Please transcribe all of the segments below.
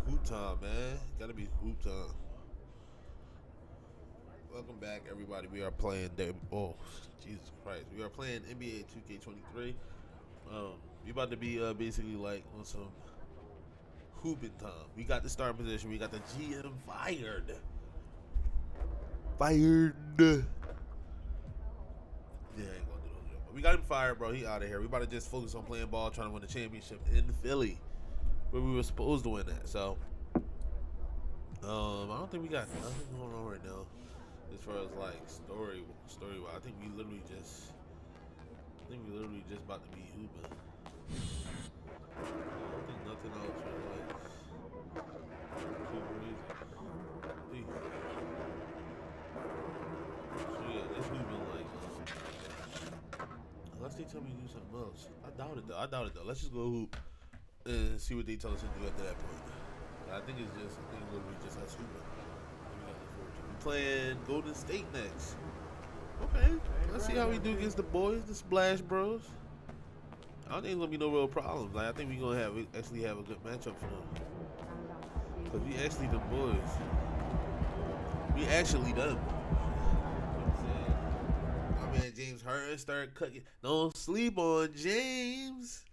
Hoop time, man. Gotta be hoop time. Welcome back, everybody. We are playing. Oh, Jesus Christ! We are playing NBA 2K23. We about to be basically like on some hooping time. We got the starting position. We got the GM fired. Fired. Yeah, I ain't gonna do no joke. But we got him fired, bro. He out of here. We about to just focus on playing ball, trying to win the championship in Philly, where we were supposed to win that. So, I don't think we got nothing going on right now, as far as like story. I think we literally just, about to be hooping. I don't think nothing else was like too crazy. So yeah, this hooping like. Unless they tell me to do something else. I doubt it though. Let's just go hoop and see what they tell us to do after that point. I think literally just us hooping. We playing Golden State next. Okay. Let's see how we do against the boys, the Splash Bros. I don't think it's gonna be no real problems. Like I think we're gonna actually have a good matchup for them. Cause we actually the boys. We actually them. Man, James Harden started cooking. Don't sleep on James.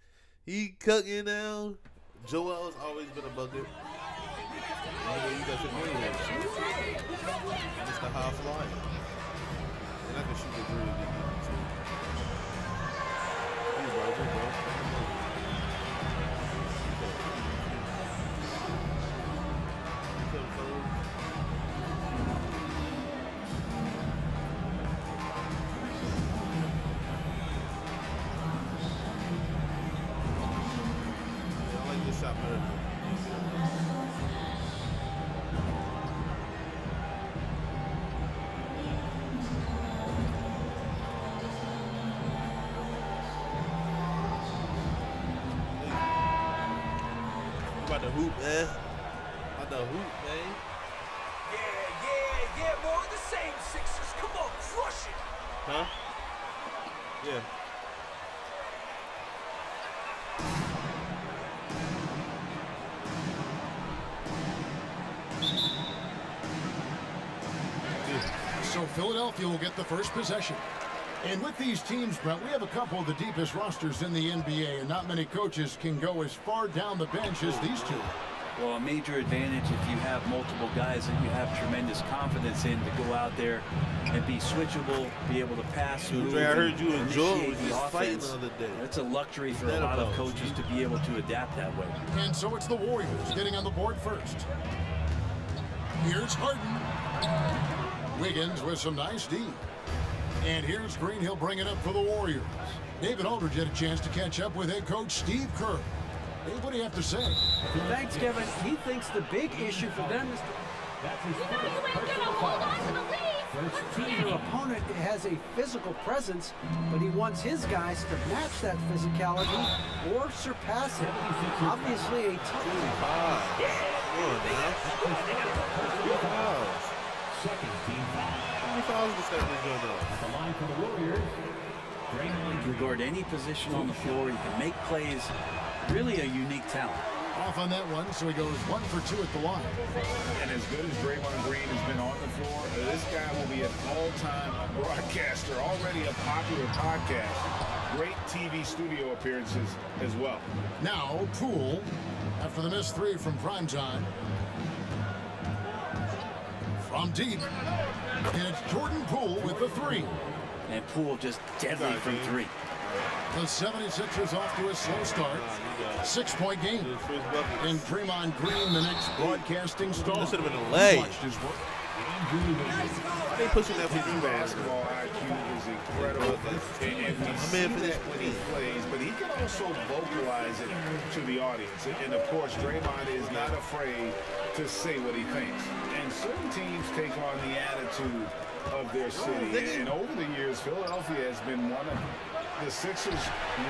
He cooking now. Joel's always been a bucket. You got your money here. Mr. High Flyer. And I can shoot the three again too. Good, bro. Shot better. About the hoop, man. About the hoop, man. Yeah. More of the same, Sixers. Come on, crush it. Huh? Yeah. So Philadelphia will get the first possession. And with these teams, Brent, we have a couple of the deepest rosters in the NBA, and not many coaches can go as far down the bench as these two. Well, a major advantage if you have multiple guys that you have tremendous confidence in to go out there and be switchable, be able to pass, move, I heard you enjoy the offense. The other day. It's a luxury for a lot of coaches to be able to adapt that way. And so it's the Warriors getting on the board first. Here's Harden. Wiggins with some nice D. And here's Green. He'll bring it up for the Warriors. David Aldridge had a chance to catch up with head coach Steve Kerr. Hey, what do you have to say? Thanks, Kevin. He thinks the big issue for them is that's his their opponent has a physical presence, but he wants his guys to match that physicality or surpass it. Obviously, a tough second team foul. At the line for the Warriors. You can guard any position on the floor. You can make plays. Really a unique talent. Off on that one, so he goes 1 for 2 at the line. And as good as Draymond Green has been on the floor, this guy will be an all-time broadcaster, already a popular podcast. Great TV studio appearances as well. Now, Poole, after the missed three from primetime. From deep, and it's Jordan Poole with the three. And Poole just deadly from three. The 76ers off to a slow start. 6-point game. And Draymond Green, the next broadcasting star. This should have been a leg. Watched his work. They pushing that for you, basketball IQ is incredible. And we see that when he plays, but he can also vocalize it to the audience. And of course, Draymond is not afraid to say what he thinks. And certain teams take on the attitude of their city. And over the years, Philadelphia has been one of the Sixers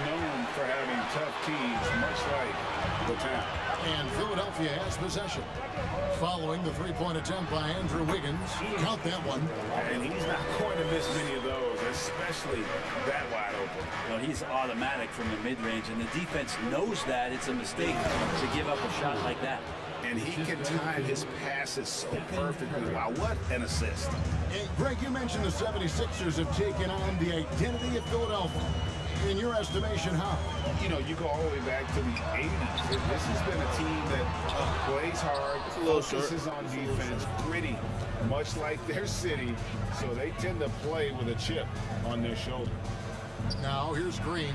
known for having tough teams, much like the town. And Philadelphia has possession. Following the three-point attempt by Andrew Wiggins. Count that one. And he's not going to miss many of those. especially that wide open. Well, he's automatic from the mid-range, and the defense knows that it's a mistake to give up a shot like that. And he can time his passes so perfectly. Wow, what an assist. Hey, Greg, you mentioned the 76ers have taken on the identity of Philadelphia. In your estimation, how? You know, you go all the way back to the 80s. This has been a team that plays hard, focuses on defense, gritty, much like their city. So they tend to play with a chip on their shoulder. Now, here's Green.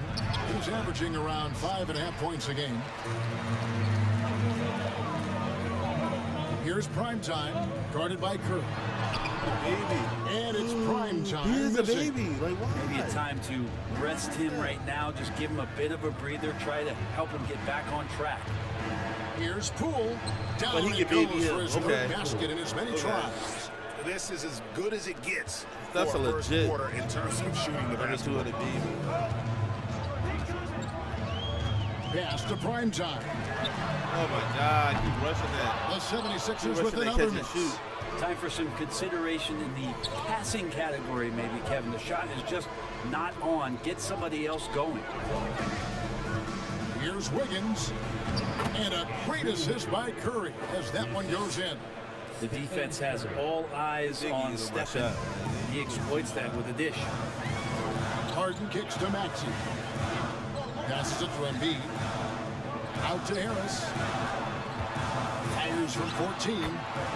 He's averaging around 5.5 points a game. Here's prime time, guarded by Curry. Baby. And it's prime time. He is a missing. baby. Like, why? Maybe a time to rest him right now, just give him a bit of a breather, try to help him get back on track. Here's Poole. Down But he he can baby goes him. for his Okay. third basket in as many Okay. tries. This is as good as it gets That's for a first legit quarter in terms of shooting the Under basketball. 200 baby. Pass to prime time. Oh my God, keep rushing that. The 76ers Keep with rushing that another catch and miss. shoot. Time for some consideration in the passing category, maybe, Kevin. The shot is just not on. Get somebody else going. Here's Wiggins. And a great assist by Curry as that one goes in. The defense has all eyes Biggie on is on my Stephen. shot. He exploits that with a dish. Harden kicks to Maxey. Passes it to Embiid. Out to Harris. Fires from 14.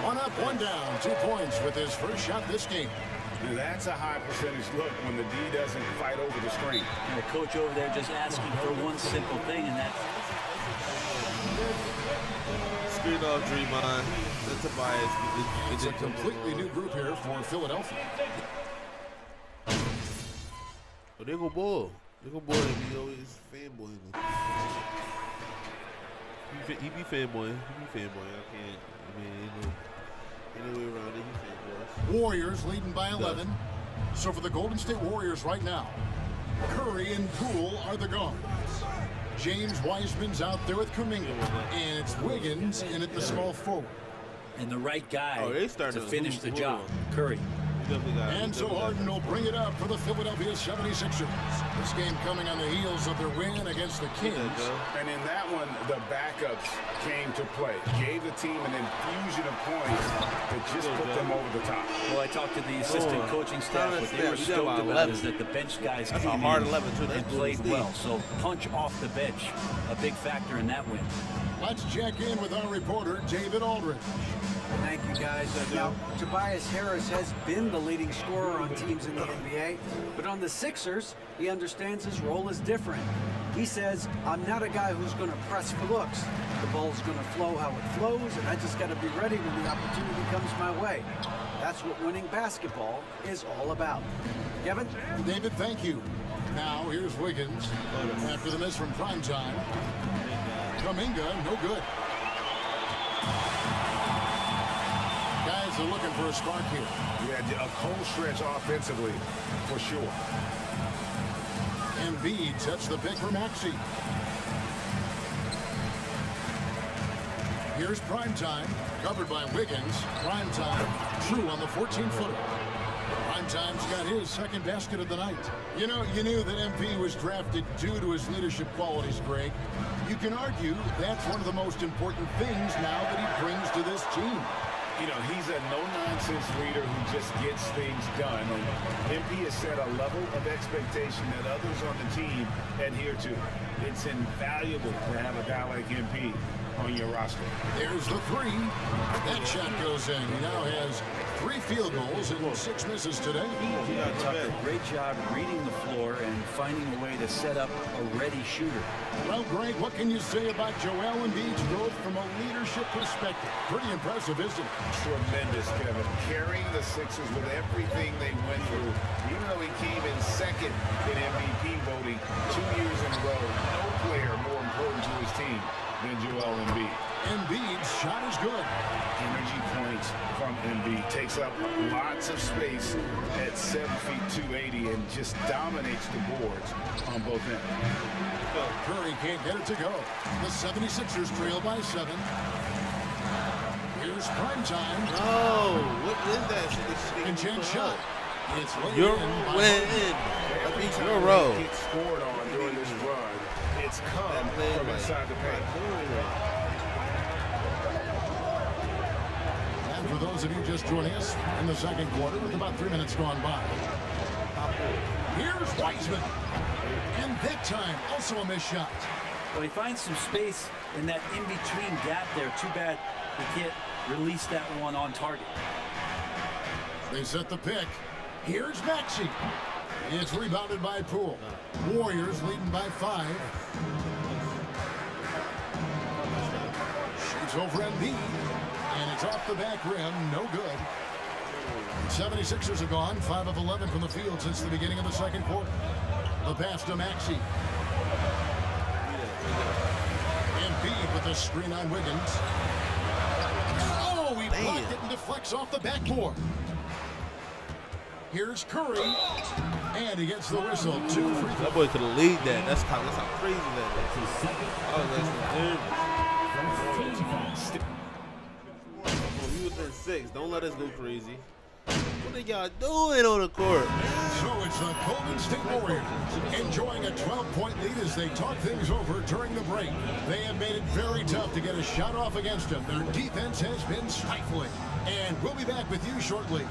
One up, one down. 2 points with his first shot this game. And that's a high percentage look when the D doesn't fight over the screen. And the coach over there just asking for one simple thing, and that's Screen off Draymond. That's a bias. It's a completely new group here for Philadelphia. Oh, they go ball. They go ball. He always fanboying. He be fanboying. I can't. I mean, ain't no way around it. He fanboys. Warriors leading by 11. So for the Golden State Warriors right now, Curry and Poole are the guards. James Wiseman's out there with Kuminga. And it's Wiggins in at the small forward. and the right guy Oh, they to starting finish to the move job. forward. Curry. And so Harden will bring it up for the Philadelphia 76ers. This game coming on the heels of their win against the Kings. And in that one, the backups came to play. Gave the team an infusion of points that just put them over the top. Well, I talked to the assistant coaching staff. What they were stoked about is that the bench guys That's a came hard in 11 too. and That's played Steve. well. So punch off the bench, a big factor in that win. Let's check in with our reporter, David Aldridge. Thank you, guys. Now, Tobias Harris has been the leading scorer on teams in the NBA, but on the Sixers, he understands his role is different. He says, I'm not a guy who's going to press for looks. The ball's going to flow how it flows, and I just got to be ready when the opportunity comes my way. That's what winning basketball is all about. Kevin? David, thank you. Now, here's Wiggins. After the miss from primetime. Kuminga, no good. Guys are looking for a spark here. Yeah, a cold stretch offensively, for sure. Embiid sets the pick for Maxey. Here's primetime, covered by Wiggins. Primetime, true on the 14-footer. Primetime's got his second basket of the night. You know, you knew that MP was drafted due to his leadership qualities, Greg. You can argue that's one of the most important things now that he brings to this team. You know, he's a no-nonsense leader who just gets things done. And MP has set a level of expectation that others on the team adhere to. It's invaluable to have a guy like MP on your roster. There's the three. That shot goes in. He now has 3 field goals and 6 misses today. Tucker, great job reading the floor and finding a way to set up a ready shooter. Well, Greg, what can you say about Joel Embiid's growth from a leadership perspective? Pretty impressive, isn't it? Tremendous, Kevin. Carrying the Sixers with everything they went through. Even though he came in second in MVP voting 2 years in a row, no player more important to his team than Joel Embiid. Embiid's shot is good. Energy points from Embiid. Takes up lots of space at 7 feet 280 and just dominates the boards on both ends. Curry can't get it to go. The 76ers trail by 7. Here's primetime. Oh, what is that? And chance shot. It's laid Your in by win. Harden. That Every means time your row. he gets scored on during this run, it's come from inside the paint. And for those of you just joining us in the second quarter, with about 3 minutes gone by, here's Wiseman. And that time, also a missed shot. Well, he finds some space in that in-between gap there. Too bad he can't release that one on target. They set the pick. Here's Maxey. It's rebounded by Poole. Warriors leading by 5. Shoots over Embiid. And it's off the back rim. No good. 76ers are gone. 5 of 11 from the field since the beginning of the second quarter. The pass to Maxey. Embiid with the screen on Wiggins. Oh, he blocked it and deflects off the backboard. Here's Curry, and he gets the whistle. 2 free throws. That boy could have lead that. That's how crazy that is. Oh, we within 6. Don't let us go crazy. What are y'all doing on the court? So it's the Golden State Warriors enjoying a 12-point lead as they talk things over during the break. They have made it very tough to get a shot off against them. Their defense has been stifling. And we'll be back with you shortly.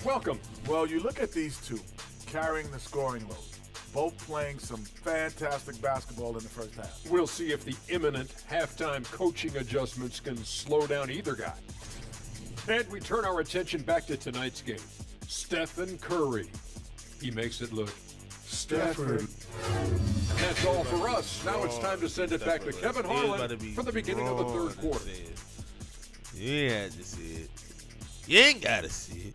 Welcome. Well, you look at these two carrying the scoring load, both playing some fantastic basketball in the first half. We'll see if the imminent halftime coaching adjustments can slow down either guy. And we turn our attention back to tonight's game. Stephen Curry. He makes it look Stafford. That's all for us. Now it's time to send it back to Kevin Harlan for the beginning of the third quarter. You ain't had to see it. You ain't got to see it.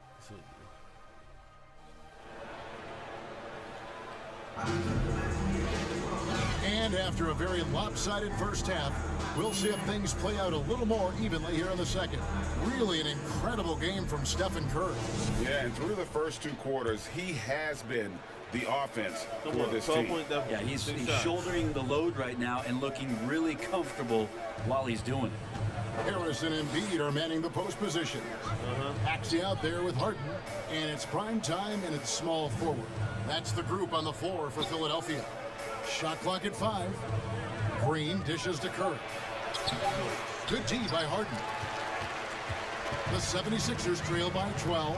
And after a very lopsided first half, we'll see if things play out a little more evenly here in the second. Really an incredible game from Stephen Curry. Yeah, and through the first 2 quarters, he has been the offense for this team. Yeah, he's shouldering the load right now and looking really comfortable while he's doing it. Harris and Embiid are manning the post position. Axie out there with Harden, and it's prime time and it's small forward. That's the group on the floor for Philadelphia. Shot clock at 5. Green dishes to Curry. Good D by Harden. The 76ers trail by 12.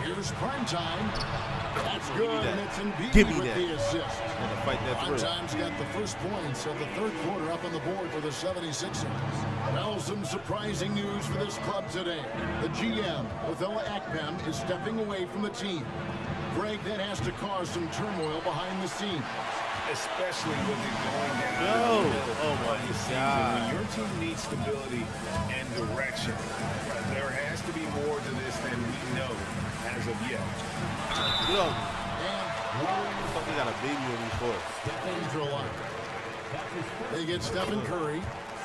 Here's prime time. That's good, and it's Embiid with the assist. Prime time's got the first points of the third quarter up on the board for the 76ers. Well, some surprising news for this club today. The GM, Othella Akpem, is stepping away from the team. Greg, that has to cause some turmoil behind the scenes. Especially with it going down. Oh my God. When your team needs stability and direction, there has to be more to this than we know as of yet. Yo, he got a baby on his foot. They get Stephen Curry.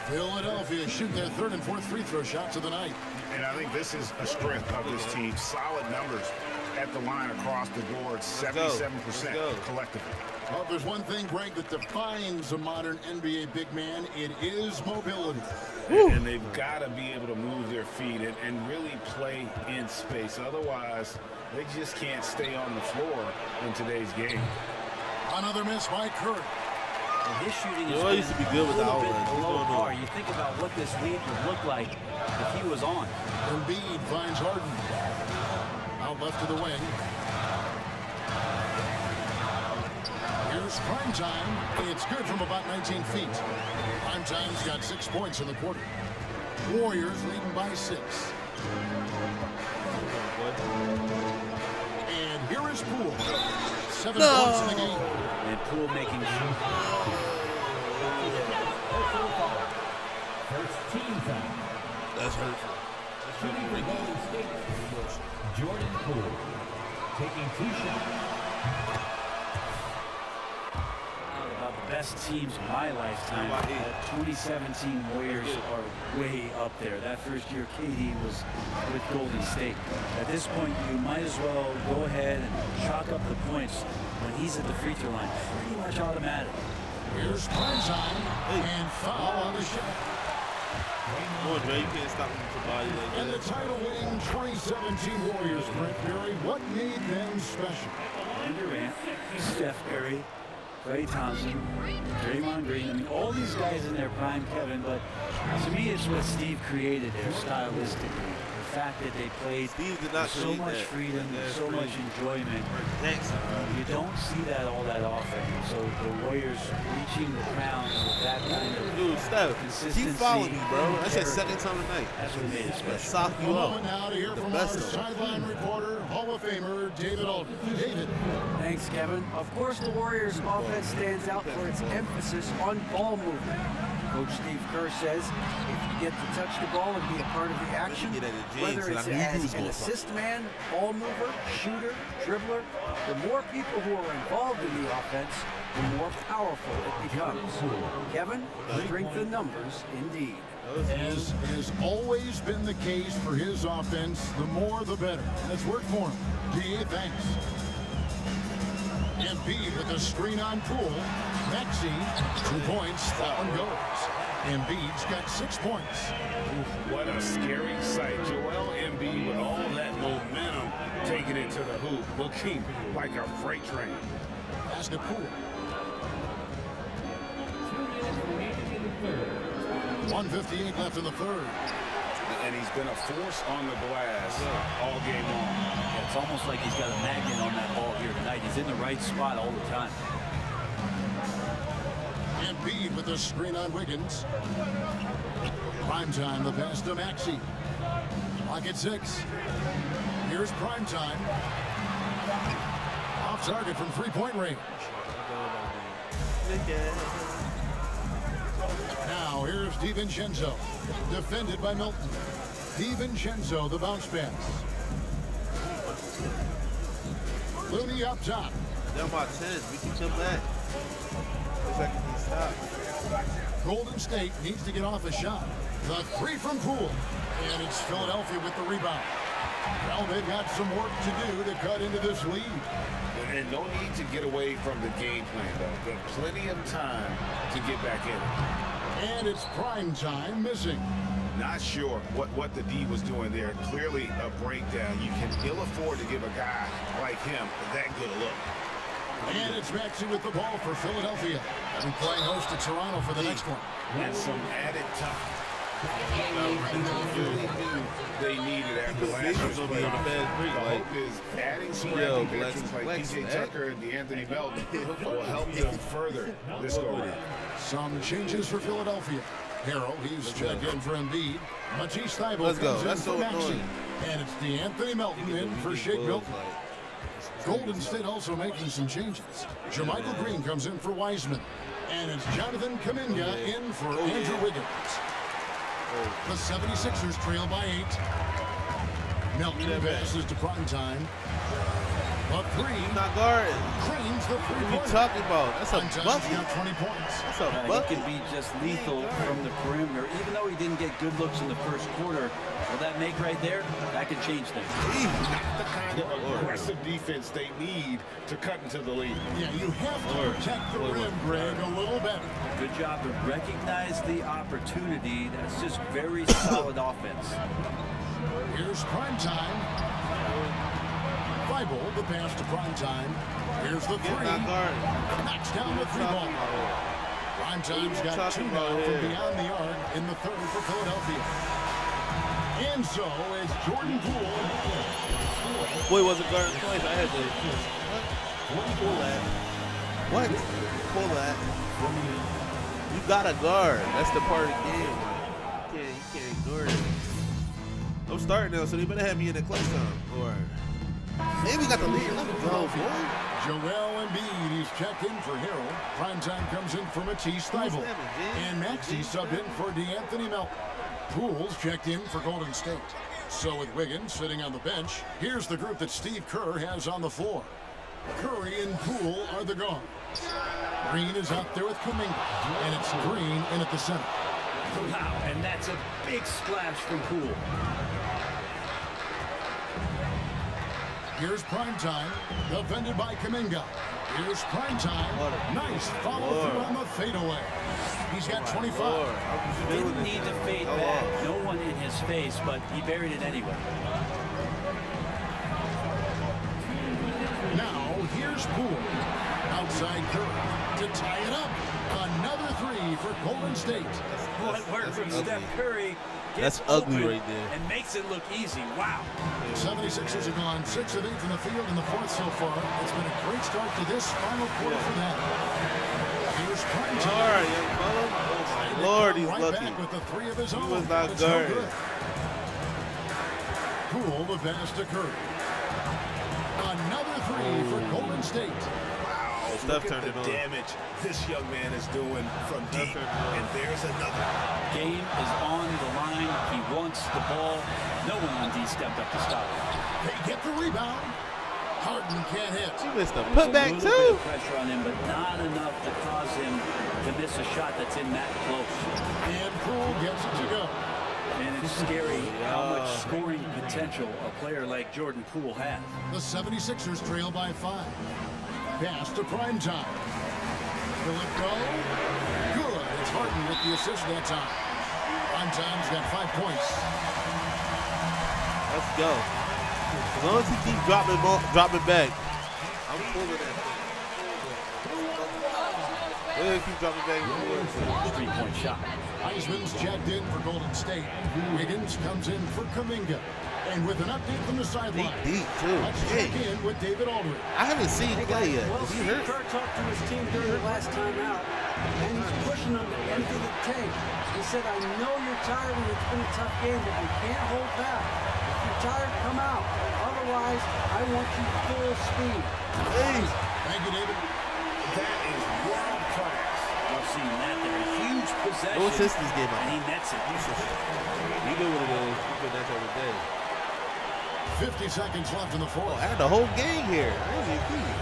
Philadelphia shooting their third and fourth free throw shots of the night. And I think this is a strength of this team. Solid numbers at the line across the board, 77% collectively. Well, if there's one thing, Greg, that defines a modern NBA big man, it is mobility. And they've got to be able to move their feet and really play in space. Otherwise, they just can't stay on the floor in today's game. Another miss by Curry. Well, his shooting is used to be good with the outlets. below par. You think about what this lead would look like if he was on. Embiid finds Harden. Out left to the wing. Here's prime time. It's good from about 19 feet. Prime time's got 6 points in the quarter. Warriors leading by 6. And here is Poole. 7 points in the game. And Poole making That's hurtful. That's hurtful. Poole, taking 2 shots. About the best teams of my lifetime. The 2017 Warriors are way up there. That first year KD was with Golden State. At this point, you might as well go ahead and chalk up the points when he's at the free throw line. Pretty much automatic. Here's Primetime and foul on the shot. Come on, Dre, you can't stop him with your body like And the that. title-winning 2017 Warriors, Brent Berry, what made them special? Kevin Durant, Steph Curry, Klay Thompson, Draymond Green. I mean, all these guys in their prime, Kevin, but to me, it's what Steve created there stylistically. The fact that they played Steve did not with so create much that. freedom, That's so much crazy. enjoyment. Jackson, You don't see that all that often. So the Warriors reaching the crown with that kind of dude, Steph, consistency. keep following me, bro. That's your character. second time tonight. That's what made it That special. sock A you up. moment now to hear The from our best of them. sideline reporter, Hall of Famer David Alden. David. Thanks, Kevin. Of course, the Warriors' offense stands out for its emphasis on ball movement. Coach Steve Kerr says if you get to touch the ball and be a part of the action, get at it, James, whether and it's I knew you as was an gonna assist man, ball mover, shooter, dribbler, the more people who are involved in the offense, the more powerful it becomes. Kevin, strength in numbers indeed. As has always been the case for his offense, the more the better. And it's worked for him. D.A., thanks. Embiid with a screen on Poole. Maxey, 2 points, that one goes. Embiid's got 6 points. What a scary sight. Joel Embiid with all that momentum taking it to the hoop, looking like a freight train. Pass to Poole. 1:58 left in the third. And he's been a force on the glass all game long. Yeah, it's almost like he's got a magnet on that ball here tonight. He's in the right spot all the time. Embiid with the screen on Wiggins. Primetime, the pass to Maxey. Clock at 6. Here's Primetime. Off target from three-point range. Now here's DiVincenzo. Defended by Milton. DiVincenzo, the bounce pass. Looney up top. Down by 10. We can come back. Looks like he stopped. Golden State needs to get off a shot. The three from Poole. And it's Philadelphia with the rebound. Well, they've got some work to do to cut into this lead. And no need to get away from the game plan, though. Got plenty of time to get back in it. And it's prime time missing. Not sure what the D was doing there. Clearly a breakdown. You can ill afford to give a guy like him that good a look. And it's Maxey with the ball for Philadelphia. And playing host to Toronto for the next one. And some added toughness. They needed after last year's gonna be play. on the fast break, The like, hope is adding some yo, active veterans like flex, PJ man. Tucker and DeAnthony Melton will help them further this go around. Some changes for Philadelphia. Harrell, he's checked in for Embiid. Matisse Thybulle Let's go. comes in That's for so Maxey. annoying. And it's DeAnthony Melton in for Shake Milton. Golden State also making some changes. Jermichael Green comes in for Wiseman. And it's Jonathan Kuminga in for Andrew Wiggins. The 76ers trail by 8. Milton passes to Primetime. A three. Not guarding. Creams the What are you three-pointer. talking about? That's a Primetime's bucket. got 20 points. That's a He bucket. could be just lethal from the perimeter. Even though he didn't get good looks in the first quarter, well, that make right there, that could change things. Not the kind of aggressive defense they need to cut into the lead. Yeah, you have to protect the rim, Greg, a little better. Good job to recognize the opportunity. That's just very solid offense. Here's Primetime. Thybulle, the pass to Primetime. Here's the three. Not guarding. Knocks down the three ball. Primetime's got two now from beyond the arc in the third for Philadelphia. And so is Jordan Poole. Boy wasn't guarding twice. I had to. What? Pull that. What? Pull that. You gotta guard. That's the part of the game. You can't guard it. I'm starting now, so they better have me in the clutch time. Or maybe we got the lead. Let's go, boy. Joel Embiid, he's checked in for Harrell. Primetime comes in for Matisse Thybulle. And Maxey subbed in for DeAnthony Melton. Poole's checked in for Golden State. So with Wiggins sitting on the bench, here's the group that Steve Kerr has on the floor. Curry and Poole are the guards. Green is out there with Kuminga, and it's Green in at the center. Wow, and that's a big splash from Poole. Here's Primetime, defended by Kuminga. Here's Primetime. Nice follow-through on the fadeaway. He's got 25. Didn't need to fade back. No one in his face, but he buried it anyway. Now, here's Poole. Outside Curry to tie it up. Another three for Golden State. What work from Steph Curry. That's ugly right there. And makes it look easy. Wow. 76ers have gone 6 of 8 from the field in the fourth so far. It's been a great start to this final quarter for them. Here's Primetime. All right, young fella. Oh, my Lord, he's right lucky. Back with the 3 of his own. He was not It's no guarded. good. Poole the pass to Curry. Another 3 for Golden State. Look at the damage this young man is doing from deep. And there's another. Game is on the line. He wants the ball. No one on D stepped up to stop it. They get the rebound. Harden can't hit. He missed a There's putback a little bit too. of pressure on him, but not enough to cause him to miss a shot that's in that close. And Poole gets it to go. And it's scary how much scoring potential a player like Jordan Poole has. The 76ers trail by 5. Pass to Primetime. Will it go? Good. It's Harden with the assist that time. Primetime's got 5 points. Let's go. As long as he keeps dropping back, I'm full of that thing. Yeah, keep dropping back. 3-point shot. Heisman's checked in for Golden State. Wiggins comes in for Kuminga. And with an update from the sideline, Deep too. let's check in with David Aldridge. I haven't seen Clay yet. Well, Is he Steve hurt? Kerr talked to his team during the last time out, and he's pushing them to empty the tank. He said, I know you're tired and it's been a tough game, but we can't hold back. If you're tired, come out. Otherwise, I want you full speed. Hey. Thank you, David. That is world class. I've seen that there. A huge possession. No assist this game. And he nets it. You know what it is. You put that every day. 50 seconds left in the fourth. Oh, I had the whole game here. I didn't even see it.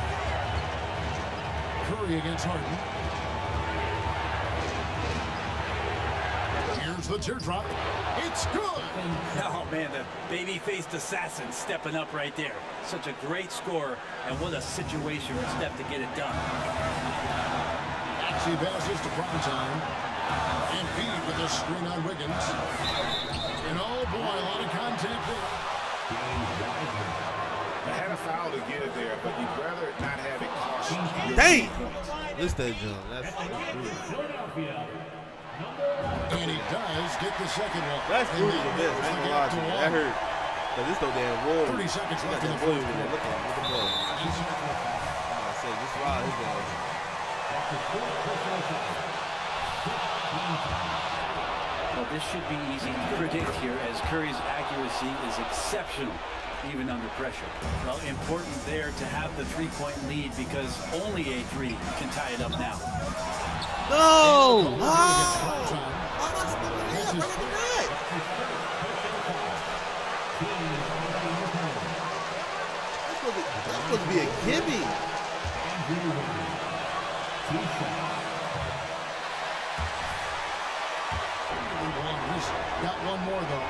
Curry against Harden. Here's the teardrop. It's good. Oh, man, the baby-faced assassin stepping up right there. Such a great score, and what a situation for Steph to get it done. She passes to Primetime. And Embiid with a screen on Wiggins. And oh boy, a lot of contact there. I had a foul to get it there, but you'd rather not have it cost you. Dang! Missed that jump. That's And he does get the second one. That's And really that the best. narrows I the ain't gonna gap lie to to you. one. That hurt. But this no damn roll. 30 seconds left in the boy fourth over there. quarter. Look at him with the ball. I say, just ride his ass. Well, this should be easy to predict here, as Curry's accuracy is exceptional, even under pressure. Well, important there to have the three-point lead, because only a three can tie it up now. No! That's supposed to be a gimme. Got one more though.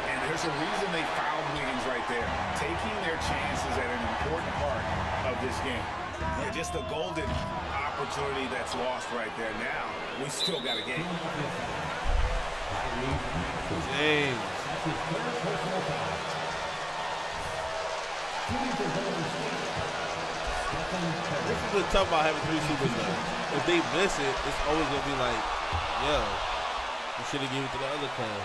And there's a reason they fouled Wiggins right there. Taking their chances at an important part of this game. Yeah, just a golden opportunity that's lost right there. Now, we still got a game. James. This is what's tough about having three superstars. If they miss it, it's always going to be like, yo, you should have given it to the other club.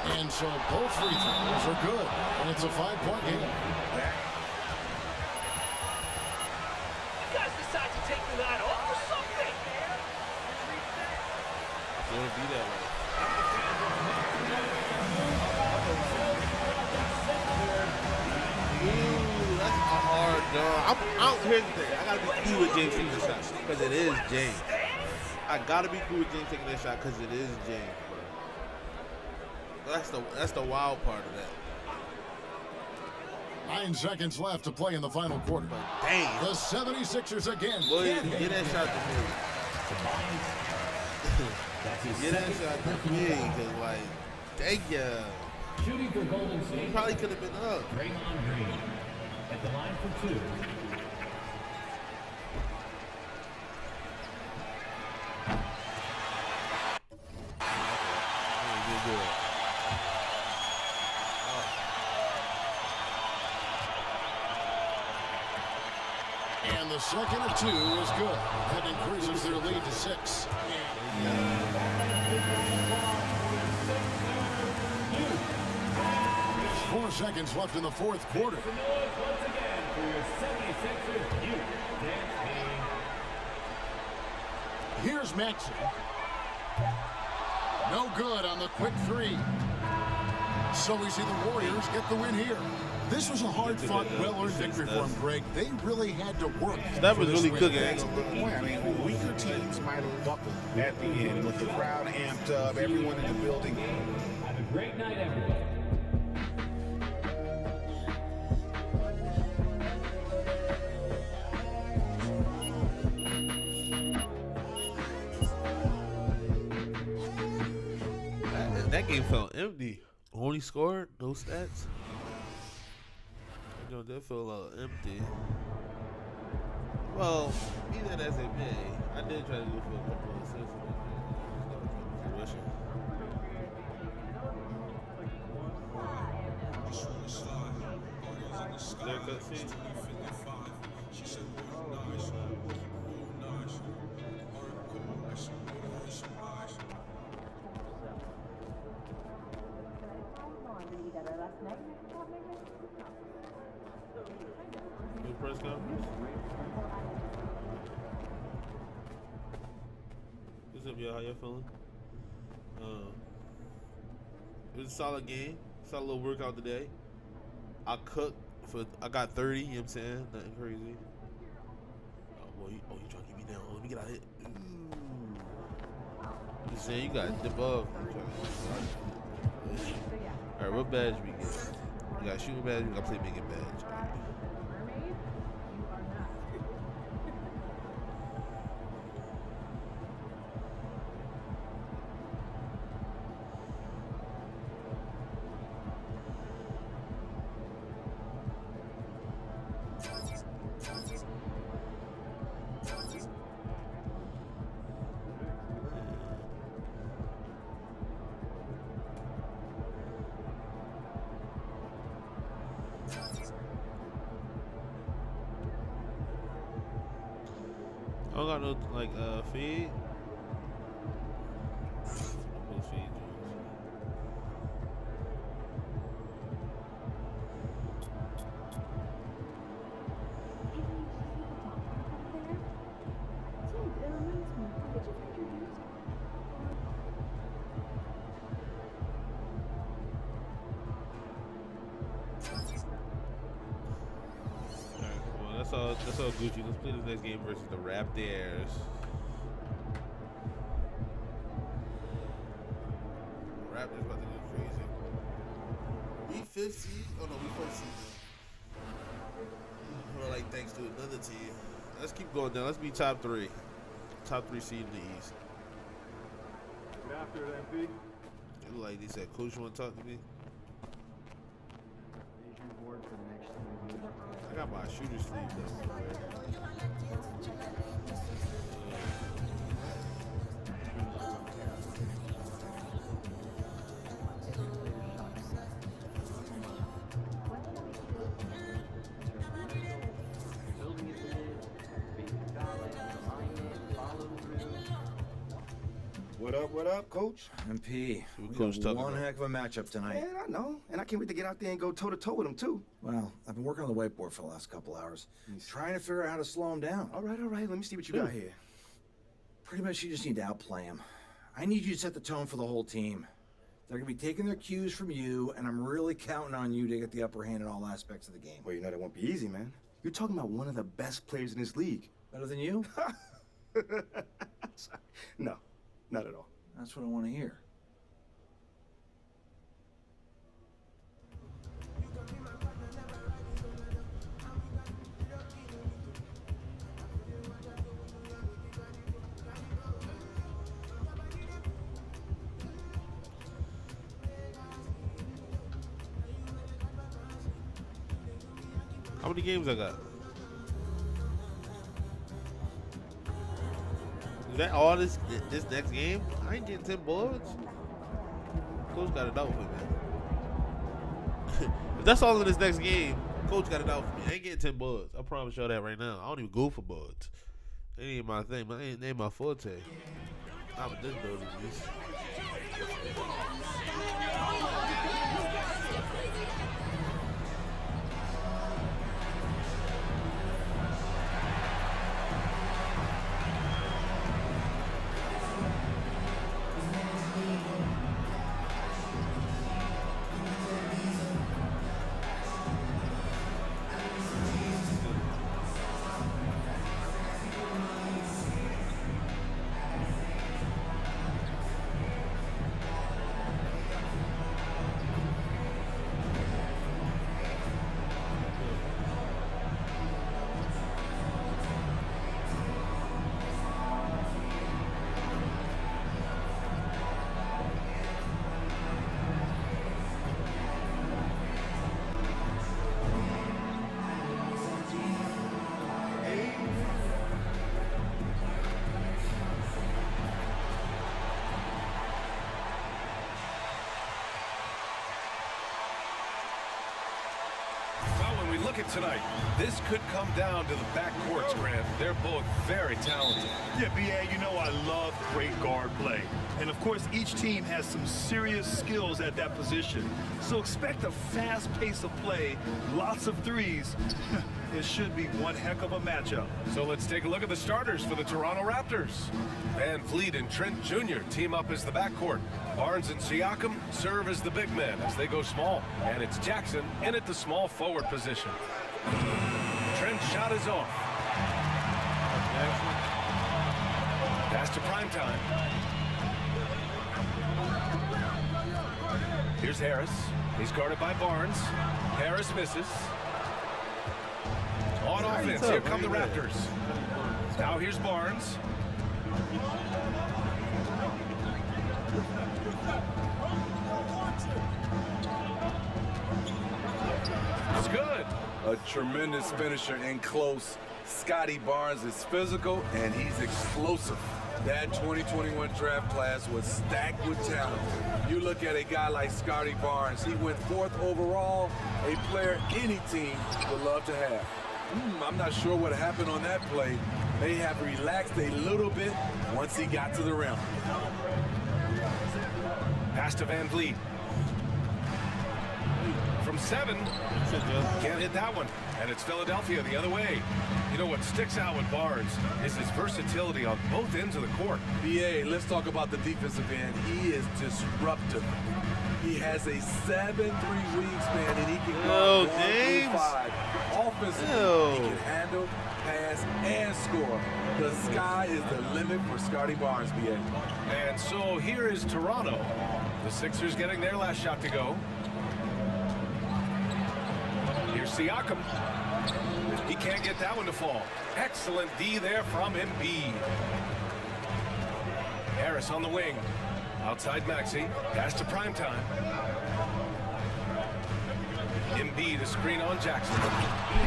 And so both free throws are good. And it's a 5-point game. You guys decide to take the night off or something? It'll be that way. Ooh, that's a hard Here's the thing. I gotta be cool with James taking the shot because it is James. I gotta be cool with James taking that shot because it is James, bro. That's the wild part of that. 9 seconds left to play in the final quarter. But dang. The 76ers again. Boy, get that shot to me. Get that shot to me, because, like, dang ya. Shooting for Golden State. Probably could have been up. Draymond Green at the line for 2. And the second of 2 is good. That increases their lead to 6. 4 seconds left in the fourth quarter. Here's Maxey. No good on the quick 3. So we see the Warriors get the win here. This was a hard-fought, well-earned victory for them, Greg. They really had to work. That was really cooking. That's a good point. I mean, weaker teams might have buckled at the end with the crowd amped up, everyone in the building. Have a great night, everybody. That game felt empty. Only scored, no stats. You know, that felt a little empty. Well, be that as it may, I did try to do for a couple of assists. Clear cut scene. New press conference. What's up, y'all? How y'all feeling? It was a solid game. Solid little workout today. I cooked I got 30, you know what I'm saying? Nothing crazy. Oh, boy, you trying to get me down. Let me get out of here. You saying you got to dip off. Alright, what badge we get? We got shooting badge, we got playmaking badge. All right. I don't got no feed. Post feed. That's all Gucci. Let's play this next game versus the Raptors. Raptors about to do crazy. We 5th seed? Oh no, we 4th seed. Well, like thanks to another team. Let's keep going down. Let's be top 3. Top 3 seed in the East. Get after it, MP. It look like they said, Coach, you want to talk to me? I got my shooter sleeve though. What up, Coach? MP, we got one heck of a matchup tonight. Man, I know. And I can't wait to get out there and go toe-to-toe with him, too. Well, I've been working on the whiteboard for the last couple hours, trying to figure out how to slow him down. All right. Let me see what you got here. Pretty much you just need to outplay him. I need you to set the tone for the whole team. They're going to be taking their cues from you, and I'm really counting on you to get the upper hand in all aspects of the game. Well, you know that won't be easy, man. You're talking about one of the best players in this league. Better than you? No, not at all. That's what I want to hear. How many games I got? Is that all this next game? I ain't getting 10 boards. Coach got it out for me. If that's all in this next game, Coach got it out for me. I ain't getting 10 boards. I promise y'all that right now. I don't even go for boards. That ain't my thing. That ain't my forte. Not with this building, at least. Look at tonight. This could come down to the backcourts, Grant. They're both very talented. Yeah, B.A., you know I love great guard play. And, of course, each team has some serious skills at that position. So expect a fast pace of play, lots of threes. It should be one heck of a matchup. So let's take a look at the starters for the Toronto Raptors. Van Vliet and Trent Jr. team up as the backcourt. Barnes and Siakam serve as the big men as they go small. And it's Jackson in at the small forward position. Trent's shot is off. Pass to Primetime. Here's Harris. He's guarded by Barnes. Harris misses. On offense, here come the Raptors. Now here's Barnes. It's good. A tremendous finisher in close. Scotty Barnes is physical and he's explosive. That 2021 draft class was stacked with talent. You look at a guy like Scotty Barnes, he went 4th overall, a player any team would love to have. I'm not sure what happened on that play. They have relaxed a little bit once he got to the rim. Pass to Van Vliet. From 7, can't hit that one. And it's Philadelphia the other way. You know what sticks out with Barnes is his versatility on both ends of the court. BA, let's talk about the defensive end. He is disruptive. He has a 7'3" wingspan and he can go 1-5. Offensively, he can handle, pass, and score. The sky is the limit for Scotty Barnes, BA. And so here is Toronto. The Sixers getting their last shot to go. Here's Siakam. He can't get that one to fall. Excellent D there from Embiid. Harris on the wing. Outside Maxey. Pass to Primetime. Embiid, a screen on Jackson.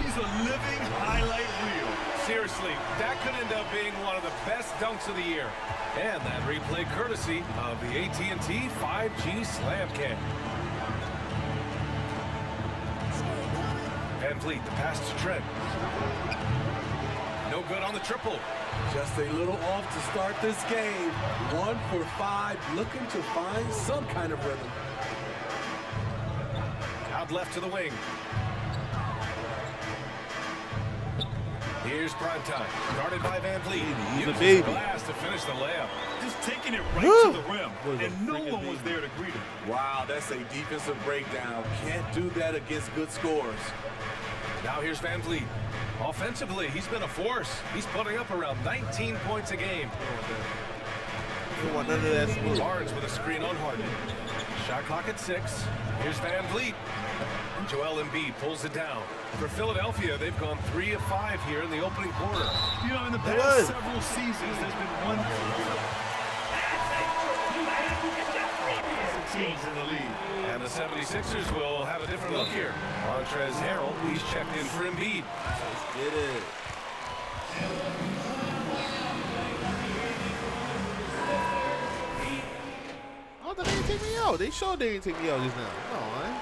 He's a living highlight reel. Seriously, that could end up being one of the best dunks of the year. And that replay courtesy of the AT&T 5G Slam Cam. Van Vliet, the pass to Trent. No good on the triple. Just a little off to start this game. 1 for 5, looking to find some kind of rhythm. Out left to the wing. Here's Primetime, guarded by Van Vliet. He's a baby. Glass to finish the layup. Just taking it right to the rim, and no one was there to greet him. Wow, that's a defensive breakdown. Can't do that against good scores. Now here's Van Vliet. Offensively, he's been a force. He's putting up around 19 points a game. You don't want none of that smooth. Barnes with a screen on Harden. Shot clock at 6. Here's Van Vliet. And Joel Embiid pulls it down. For Philadelphia, they've gone 3 of 5 here in the opening quarter. You know, in the past several seasons, there's been one teams in the league. And the 76ers will have a different look here. Montrezl Harrell, he's checked in for Embiid. Let's get it. Oh, they didn't take me out. They sure they didn't take me out just now. Come on, man.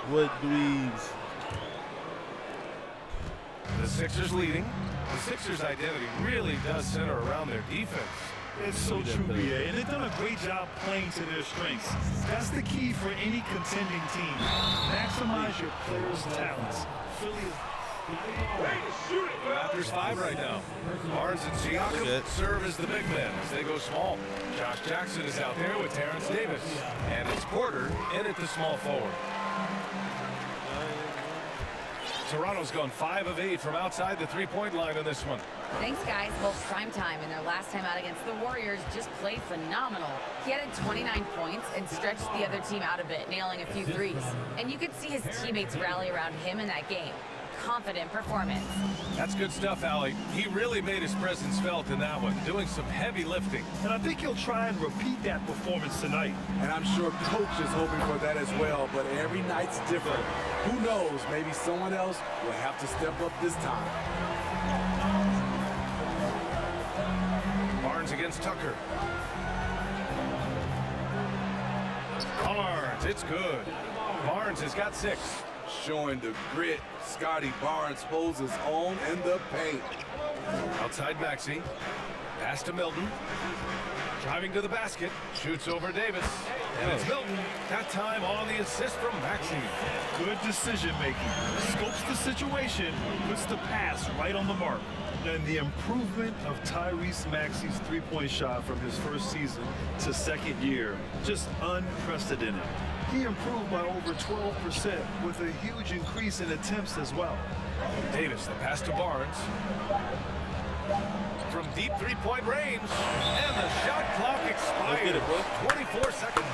What dweebs? The Sixers leading. The Sixers' identity really does center around their defense. It's so true, BA, and they've done a great job playing to their strengths. That's the key for any contending team. Maximize your players' talents. Raptors 5 right now. Barnes and Siakam serve as the big men as they go small. Josh Jackson is out there with Terrence Davis. And it's Porter in at the small forward. Toronto's gone 5 of 8 from outside the three-point line on this one. Thanks, guys. Well, primetime in their last time out against the Warriors just played phenomenal. He added 29 points and stretched the other team out a bit, nailing a few threes. And you could see his teammates rally around him in that game. Confident performance. That's good stuff, Allie. He really made his presence felt in that one, doing some heavy lifting. And I think he'll try and repeat that performance tonight. And I'm sure coach is hoping for that as well, but every night's different. Who knows, maybe someone else will have to step up this time. Barnes against Tucker. Barnes, it's good. Barnes has got 6. Showing the grit, Scotty Barnes holds his own in the paint. Outside Maxey. Pass to Milton. Driving to the basket. Shoots over Davis. And it's Milton. That time on the assist from Maxey. Good decision making. Scopes the situation, puts the pass right on the mark. And the improvement of Tyrese Maxey's three-point shot from his first season to second year, just unprecedented. He improved by over 12% with a huge increase in attempts as well. Davis, the pass to Barnes. From deep three-point range. And the shot clock expires. 24 seconds.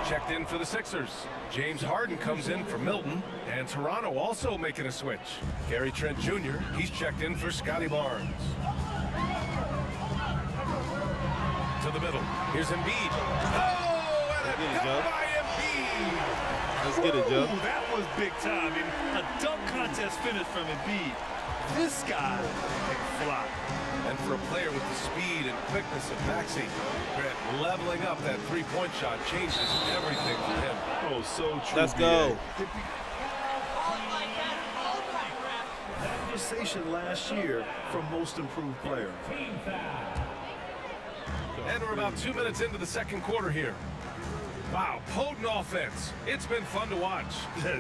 Checked in for the Sixers. James Harden comes in for Milton. And Toronto also making a switch. Gary Trent Jr., he's checked in for Scotty Barnes. To the middle. Here's Embiid. Oh! Let's get it, Joe. That was big time. A dunk contest finish from Embiid. This guy can fly. And for a player with the speed and quickness of Maxey, Grant, leveling up that three-point shot changes everything for him. Oh, so true. Let's go. Conversation last year from most improved player. And we're about 2 minutes into the second quarter here. Wow, potent offense. It's been fun to watch.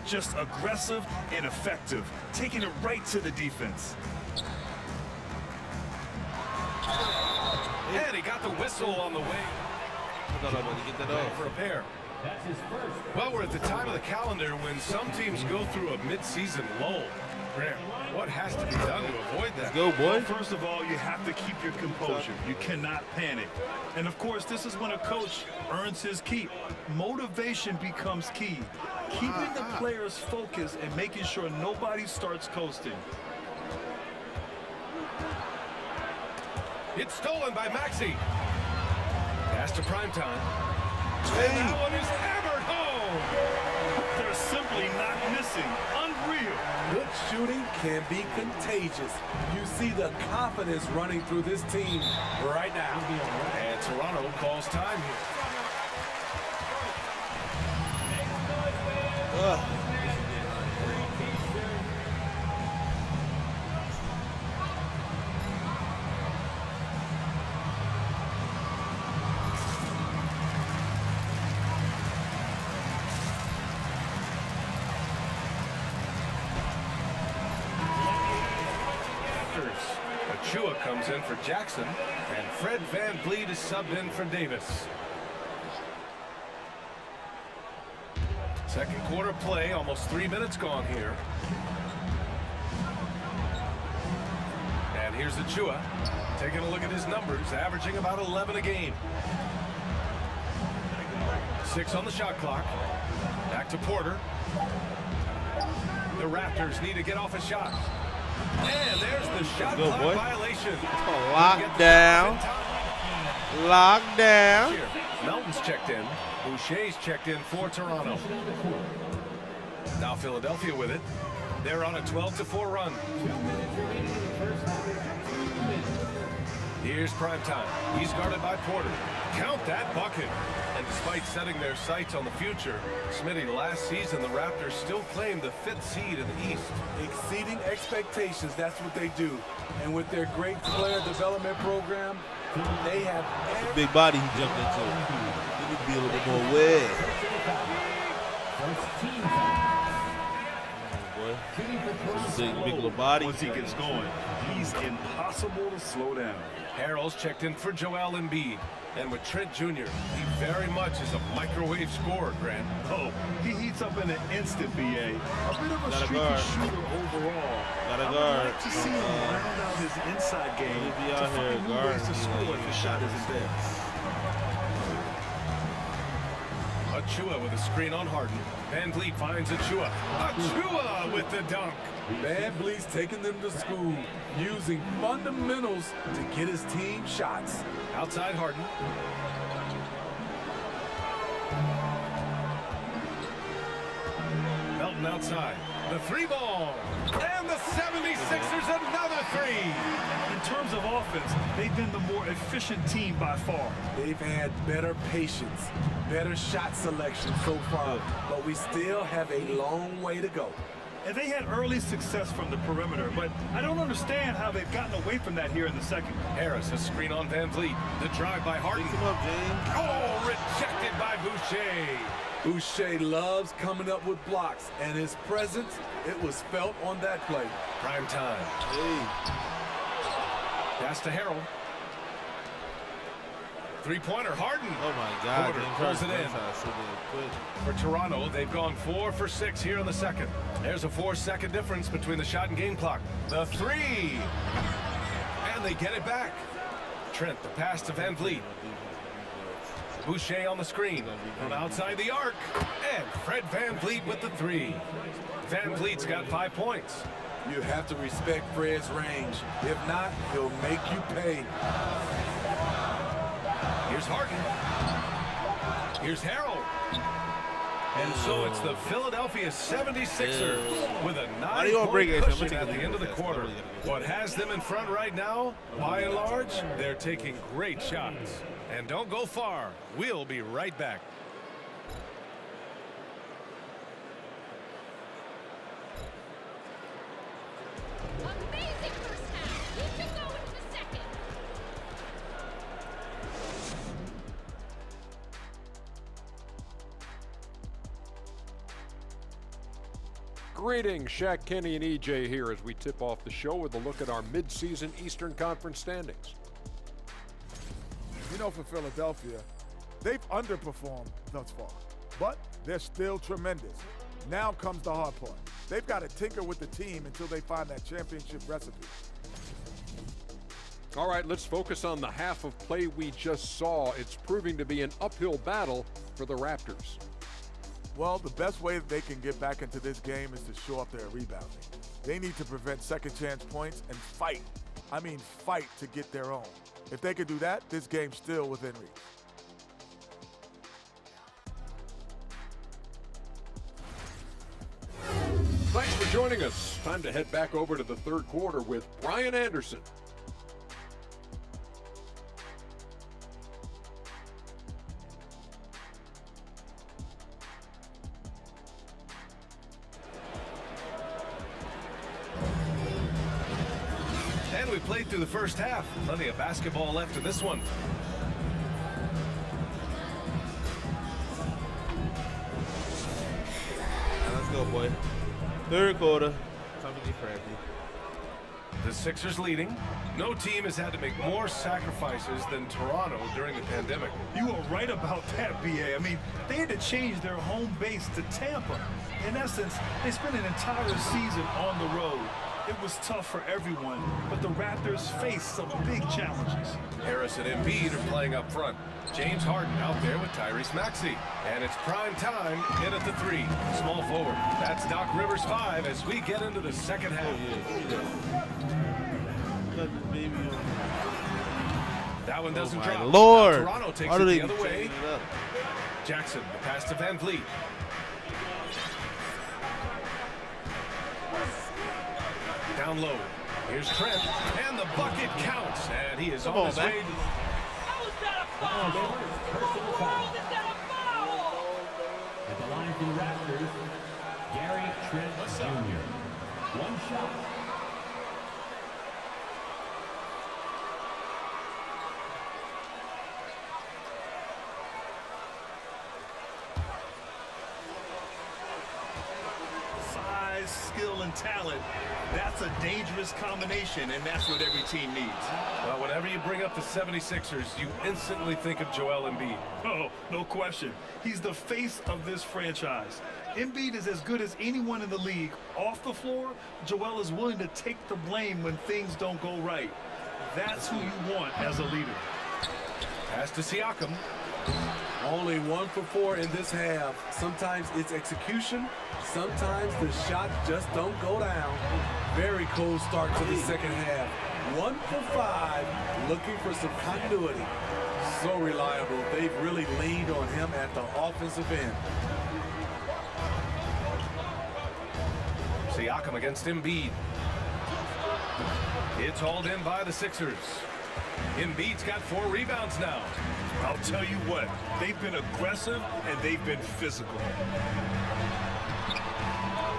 Just aggressive and effective, taking it right to the defense. And he got the whistle on the way. For a pair. Well, we're at the time of the calendar when some teams go through a mid-season lull. Grant, what has to be done to avoid that? Let's go, boy. Well, first of all, you have to keep your composure. You cannot panic. And of course, this is when a coach earns his keep. Motivation becomes key. Keeping the players focused and making sure nobody starts coasting. It's stolen by Maxey. Pass to primetime. And that one is hammered home. They're simply not missing. Unreal. Good shooting can be contagious. You see the confidence running through this team right now. And Toronto calls time here. Achua comes in for Jackson, and Fred VanVleet is subbed in for Davis. Second quarter play, almost 3 minutes gone here. And here's Achua, taking a look at his numbers, averaging about 11 a game. 6 on the shot clock. Back to Porter. The Raptors need to get off a shot. And there's the shot clock violation. Lockdown. Lockdown. Melton's checked in. Boucher's checked in for Toronto. Now Philadelphia with it. They're on a 12-4 run. Here's Primetime. He's guarded by Porter. Count that bucket. And despite setting their sights on the future, Smitty, last season the Raptors still claimed the 5th seed in the East. Exceeding expectations, that's what they do. And with their great player development program, they have the big body he jumped into. He need to be a little bit more wet. Big little body. Once he gets going, he's impossible to slow down. Harrell's checked in for Joel Embiid. And with Trent Jr., he very much is a microwave scorer, Grant. Oh, he heats up in an instant, BA. A bit of a streaky shooter overall. I would like to see him round out his inside game to find new ways to score if his shot isn't there. Achua with a screen on Harden. Van Vliet finds Achua. Achua with the dunk. Van Vliet's taking them to school, using fundamentals to get his team shots. Outside Harden. Melton outside. The 3 ball. And the 76ers another 3. In terms of offense, they've been the more efficient team by far. They've had better patience, better shot selection so far, but we still have a long way to go. And they had early success from the perimeter, but I don't understand how they've gotten away from that here in the second. Harris, a screen on Van Vliet. The drive by Harden. Oh, rejected by Boucher. Boucher loves coming up with blocks, and his presence, it was felt on that play. Prime time. Pass to Harrell. 3-pointer, Harden. Oh my God. Porter pulls it in. For Toronto, they've gone 4 for 6 here in the second. There's a 4-second difference between the shot and game clock. The 3. And they get it back. Trent, the pass to Van Vliet. Boucher on the screen from outside the arc. And Fred Van Vliet with the 3. Van Vliet's got 5 points. You have to respect Fred's range. If not, he'll make you pay. Here's Harden. Here's Harrell. And so it's the Philadelphia 76ers with a 9-point cushion at the end of the quarter. What has them in front right now, by and large, they're taking great shots. And don't go far. We'll be right back. Amazing first half. We can go into second. Greetings, Shaq, Kenny, and EJ here as we tip off the show with a look at our midseason Eastern Conference standings. You know, for Philadelphia, they've underperformed thus far, but they're still tremendous. Now comes the hard part. They've got to tinker with the team until they find that championship recipe. All right, let's focus on the half of play we just saw. It's proving to be an uphill battle for the Raptors. Well, the best way that they can get back into this game is to shore up their rebounding. They need to prevent second chance points and fight. I mean, fight to get their own. If they could do that, this game's still within reach. Thanks for joining us. Time to head back over to the third quarter with Brian Anderson. And we played through the first half. Plenty of basketball left in this one. Let's go, boy. Third quarter. Time to get crafty. The Sixers leading. No team has had to make more sacrifices than Toronto during the pandemic. You are right about that, BA. I mean, they had to change their home base to Tampa. In essence, they spent an entire season on the road. It was tough for everyone, but the Raptors faced some big challenges. Harris and Embiid are playing up front. James Harden out there with Tyrese Maxey. And it's prime time in at the 3. Small forward. That's Doc Rivers 5 as we get into the second half. That one doesn't drop. Lord. Now Toronto takes it the other way. Jackson, the pass to Van Vliet. Down low. Here's Trent, and the bucket counts, and he is on his way. How is that a foul? What world is that a foul? At the line for the Raptors, Gary Trent Jr. One shot. Size, skill, and talent. That's a dangerous combination, and that's what every team needs. Well, whenever you bring up the 76ers, you instantly think of Joel Embiid. Oh, no question. He's the face of this franchise. Embiid is as good as anyone in the league. Off the floor, Joel is willing to take the blame when things don't go right. That's who you want as a leader. Pass to Siakam. Only 1 for 4 in this half. Sometimes it's execution. Sometimes the shots just don't go down. Very cold start to the second half. 1 for 5, looking for some continuity. So reliable. They've really leaned on him at the offensive end. Siakam against Embiid. It's hauled in by the Sixers. Embiid's got 4 rebounds now. I'll tell you what, they've been aggressive and they've been physical.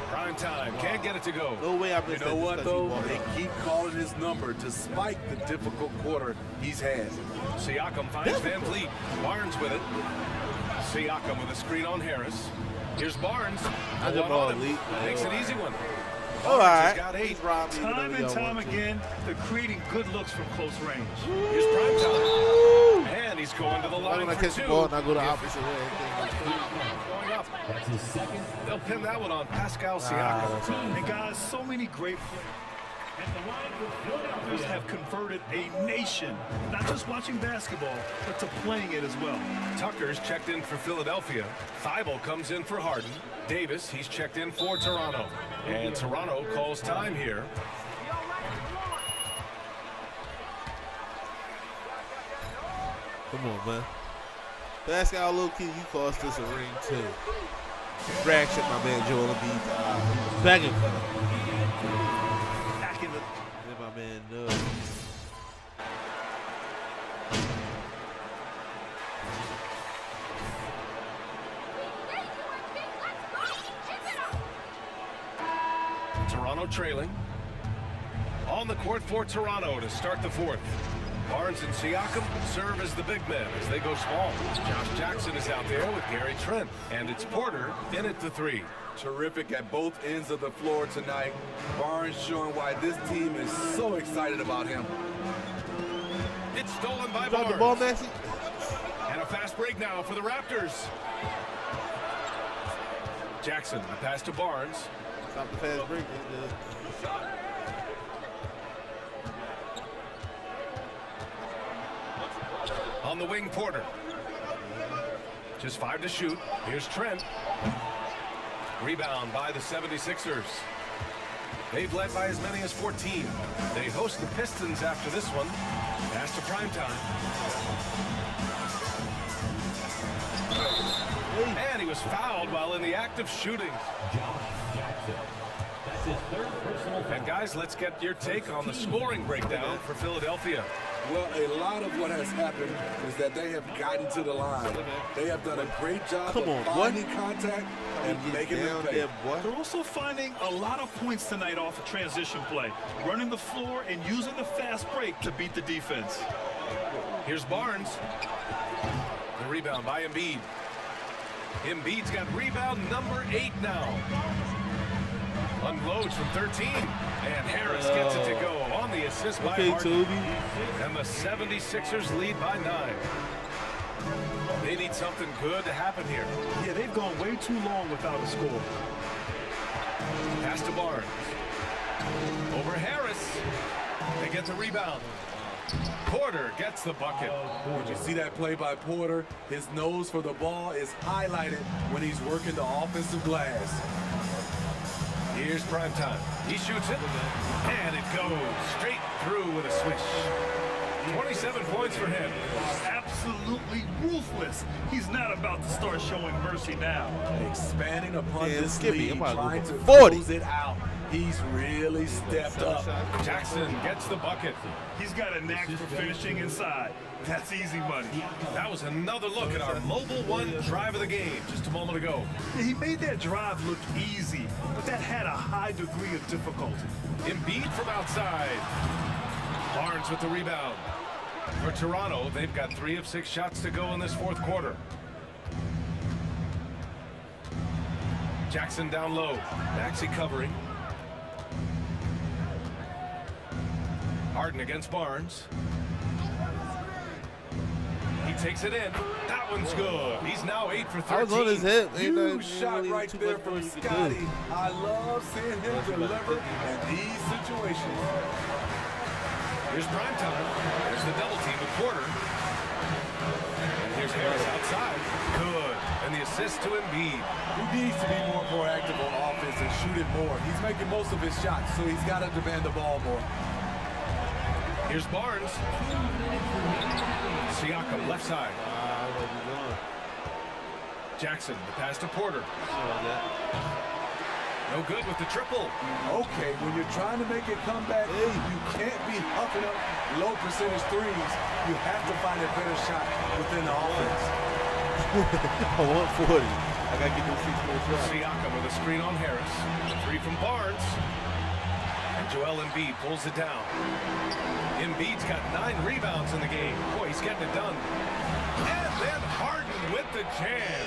Prime time, can't get it to go. No way I You know what, though? They keep calling his number despite the difficult quarter he's had. Siakam finds Van Vliet. Barnes with it. Siakam with a screen on Harris. Here's Barnes. I jump on elite. Makes an easy one. All right. Got 8. Time and time again, they're creating good looks from close range. Here's prime time. And he's going to the line When I for catch 2. the ball and I go the opposite way. Going up. That's his second. They'll pin that one on Pascal Siakam. And guys, so many great players have converted a nation, not just watching basketball, but to playing it as well. Tucker's checked in for Philadelphia. Thibault comes in for Harden. Davis, he's checked in for Toronto. And Toronto calls time here. Come on, man. Pascal, little kid, you cost us a ring, too. Fraction, my man, Joel Embiid. Back in. Back in the... Let my man know. Toronto trailing. On the court for Toronto to start the 4th. Barnes and Siakam serve as the big men as they go small. Josh Jackson is out there with Gary Trent. And it's Porter in at the 3. Terrific at both ends of the floor tonight. Barnes showing why this team is so excited about him. It's stolen by Drop Barnes. the ball, Maxey. And a fast break now for the Raptors. Jackson, the pass to Barnes. Stop the fast break. On the wing, Porter. Just 5 to shoot. Here's Trent. Rebound by the 76ers. They've led by as many as 14. They host the Pistons after this one. Pass to primetime. And he was fouled while in the act of shooting. That's his 3rd personal foul. And guys, let's get your take on the scoring breakdown for Philadelphia. Well, a lot of what has happened is that they have gotten to the line. They have done a great job of finding contact and making them pay. They're also finding a lot of points tonight off of transition play, running the floor and using the fast break to beat the defense. Here's Barnes. The rebound by Embiid. Embiid's got rebound number 8 now. Unloads from 13. And Harris gets it to go on the assist by Harden. And the 76ers lead by 9. They need something good to happen here. Yeah, they've gone way too long without a score. Pass to Barnes. Over Harris. They get the rebound. Porter gets the bucket. Did you see that play by Porter? His nose for the ball is highlighted when he's working the offensive glass. Here's prime time. He shoots it, and it goes straight through with a swish. 27 points for him. Absolutely ruthless. He's not about to start showing mercy now. Expanding upon this lead, trying to 40. close it out. He's really stepped up. Jackson gets the bucket. He's got a knack for finishing inside. That's easy money. That was another look at our Mobile One drive of the game just a moment ago. Yeah, he made that drive look easy, but that had a high degree of difficulty. Embiid from outside. Barnes with the rebound. For Toronto, they've got 3 of 6 shots to go in this fourth quarter. Jackson down low. Maxey covering. Harden against Barnes. He takes it in. That one's good. He's now 8 for 13. I was on his hip. Huge shot right there from Scotty. I love seeing him deliver in these situations. Here's prime time. There's the double team with Porter. And here's Harris outside. Good. And the assist to Embiid. He needs to be more proactive on offense and shoot it more. He's making most of his shots, so he's got to demand the ball more. Here's Barnes. Siakam left side. Jackson, the pass to Porter. No good with the triple. Okay, when you're trying to make it come back, you can't be huffing up low percentage threes. You have to find a better shot within the offense. I want 40. I got to get those 6 more shots. Siakam with a screen on Harris. The 3 from Barnes. And Joel Embiid pulls it down. Embiid's got 9 rebounds in the game. Boy, he's getting it done. And then Harden with the jam.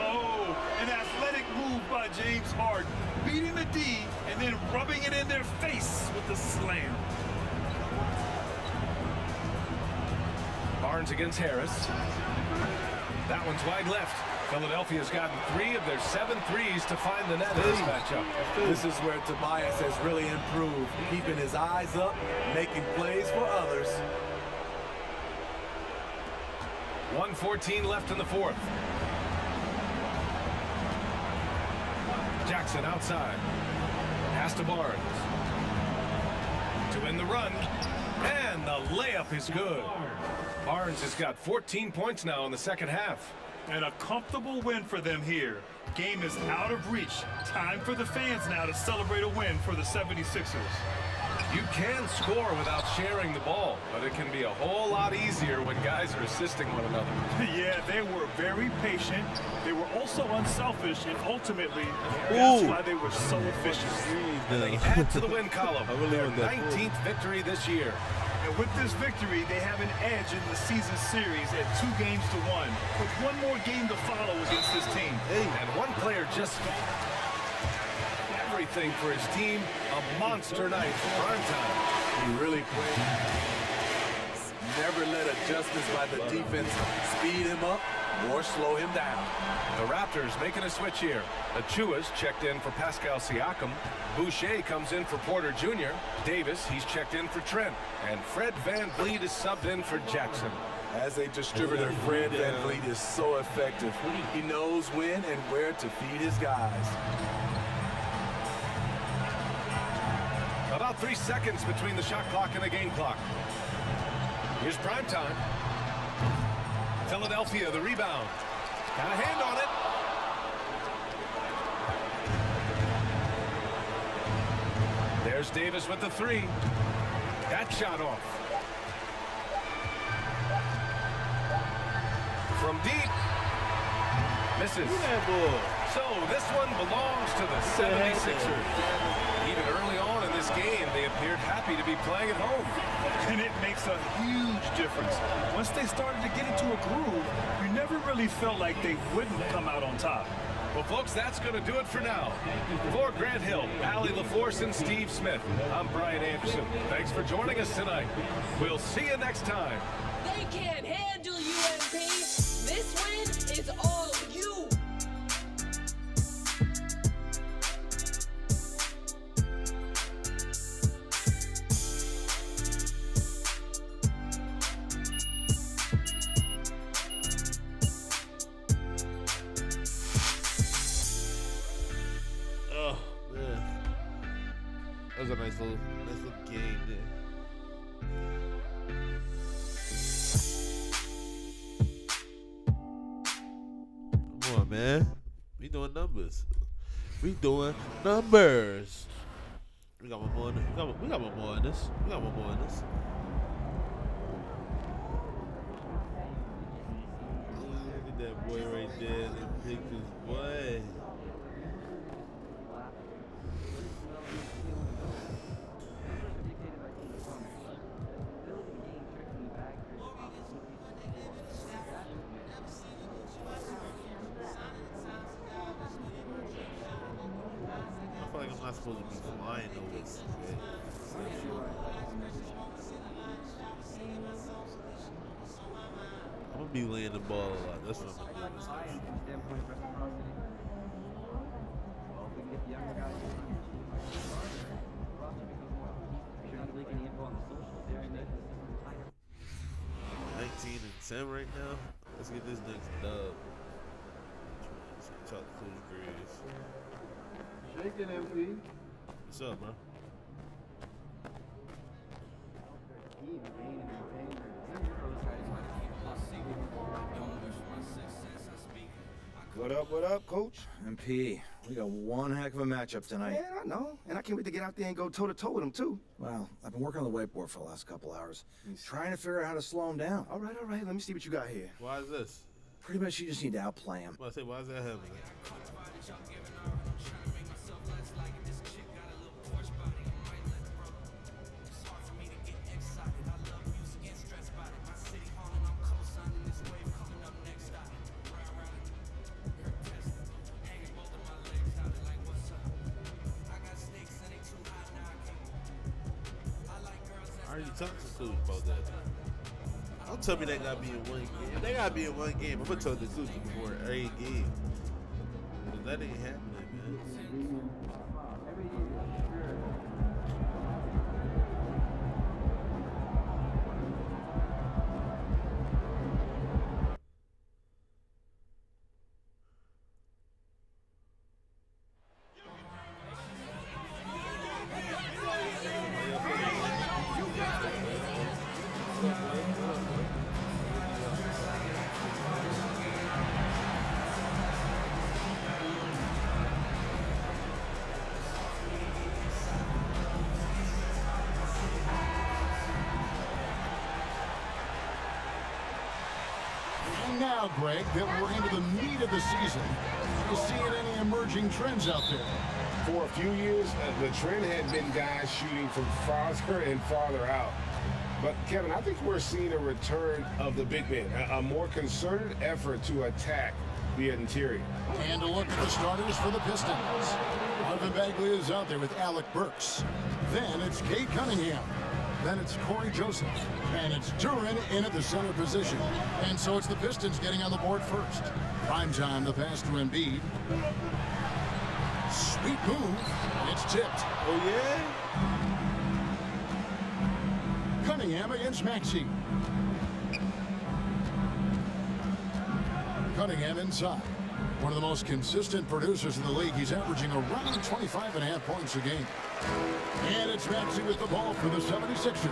Oh, an athletic move by James Harden. Beating the D and then rubbing it in their face with the slam. Barnes against Harris. That one's wide left. Philadelphia's gotten 3 of their 7 threes to find the net in this matchup. This is where Tobias has really improved, keeping his eyes up, making plays for others. 1:14 left in the fourth. Jackson outside. Pass to Barnes. To win the run. And the layup is good. Barnes has got 14 points now in the second half. And a comfortable win for them here. Game is out of reach. Time for the fans now to celebrate a win for the 76ers. You can score without sharing the ball, but it can be a whole lot easier when guys are assisting one another. Yeah, they were very patient. They were also unselfish, and ultimately, that's why they were so efficient. And they add to the win column. Their 19th victory this year. And with this victory, they have an edge in the season series at 2 games to 1, with one more game to follow against this team. And one player just everything for his team. A monster night for prime time. He really played. Never let adjustments by the defense speed him up or slow him down. The Raptors making a switch here. Achua's checked in for Pascal Siakam. Boucher comes in for Porter Jr. Davis, he's checked in for Trent. And Fred VanVleet is subbed in for Jackson. As a distributor, Fred VanVleet is so effective. He knows when and where to feed his guys. About 3 seconds between the shot clock and the game clock. Here's prime time. Philadelphia, the rebound. Got a hand on it. There's Davis with the 3. That shot off. From deep. Misses. So this one belongs to the 76ers. Even early on in this game, they appeared happy to be playing at home. And it makes a huge difference. Once they started to get into a groove, you never really felt like they wouldn't come out on top. Well, folks, that's going to do it for now. For Grant Hill, Allie LaForce, and Steve Smith, I'm Brian Anderson. Thanks for joining us tonight. We'll see you next time. They can't handle you, MP. This win is all you. Oh man, that was a nice little game there. Come on, man. We doing numbers. We doing numbers. We got one more. We got one more in this. We got one more in this. Look at that boy right there. The pictures, boy. I feel like I'm not supposed to be flying over this. I'm gonna be laying the ball a lot. That's what I'm gonna do. 19-10 right now. Let's get this next dub. Talk to Coach Graves. Shaking, MP. What's up, bro? What up, Coach? MP, we got one heck of a matchup tonight. Yeah, I know. And I can't wait to get out there and go toe-to-toe with him, too. Well, I've been working on the whiteboard for the last couple hours, trying to figure out how to slow him down. All right. Let me see what you got here. Why is this? Pretty much you just need to outplay him. Well, I say, why is that happening? I already talked to Coach about that. Don't tell me they gotta be in one game. If they gotta be in one game, I'm gonna tell the Coach before every game. Because that ain't happening, man. And now, Greg, that we're into the meat of the season, you seeing any emerging trends out there? For a few years, the trend had been guys shooting from farther and farther out. But, Kevin, I think we're seeing a return of the big men, a more concerted effort to attack the interior. And a look at the starters for the Pistons. Marvin Bagley is out there with Alec Burks. Then it's Cade Cunningham. Then it's Corey Joseph. And it's Duran in at the center position. And so it's the Pistons getting on the board first. Prime time, the pass to Embiid. Sweet move. And it's tipped. Oh, yeah? Cunningham against Maxey. Cunningham inside. One of the most consistent producers in the league. He's averaging around 25.5 points a game. And it's Maxey with the ball for the 76ers.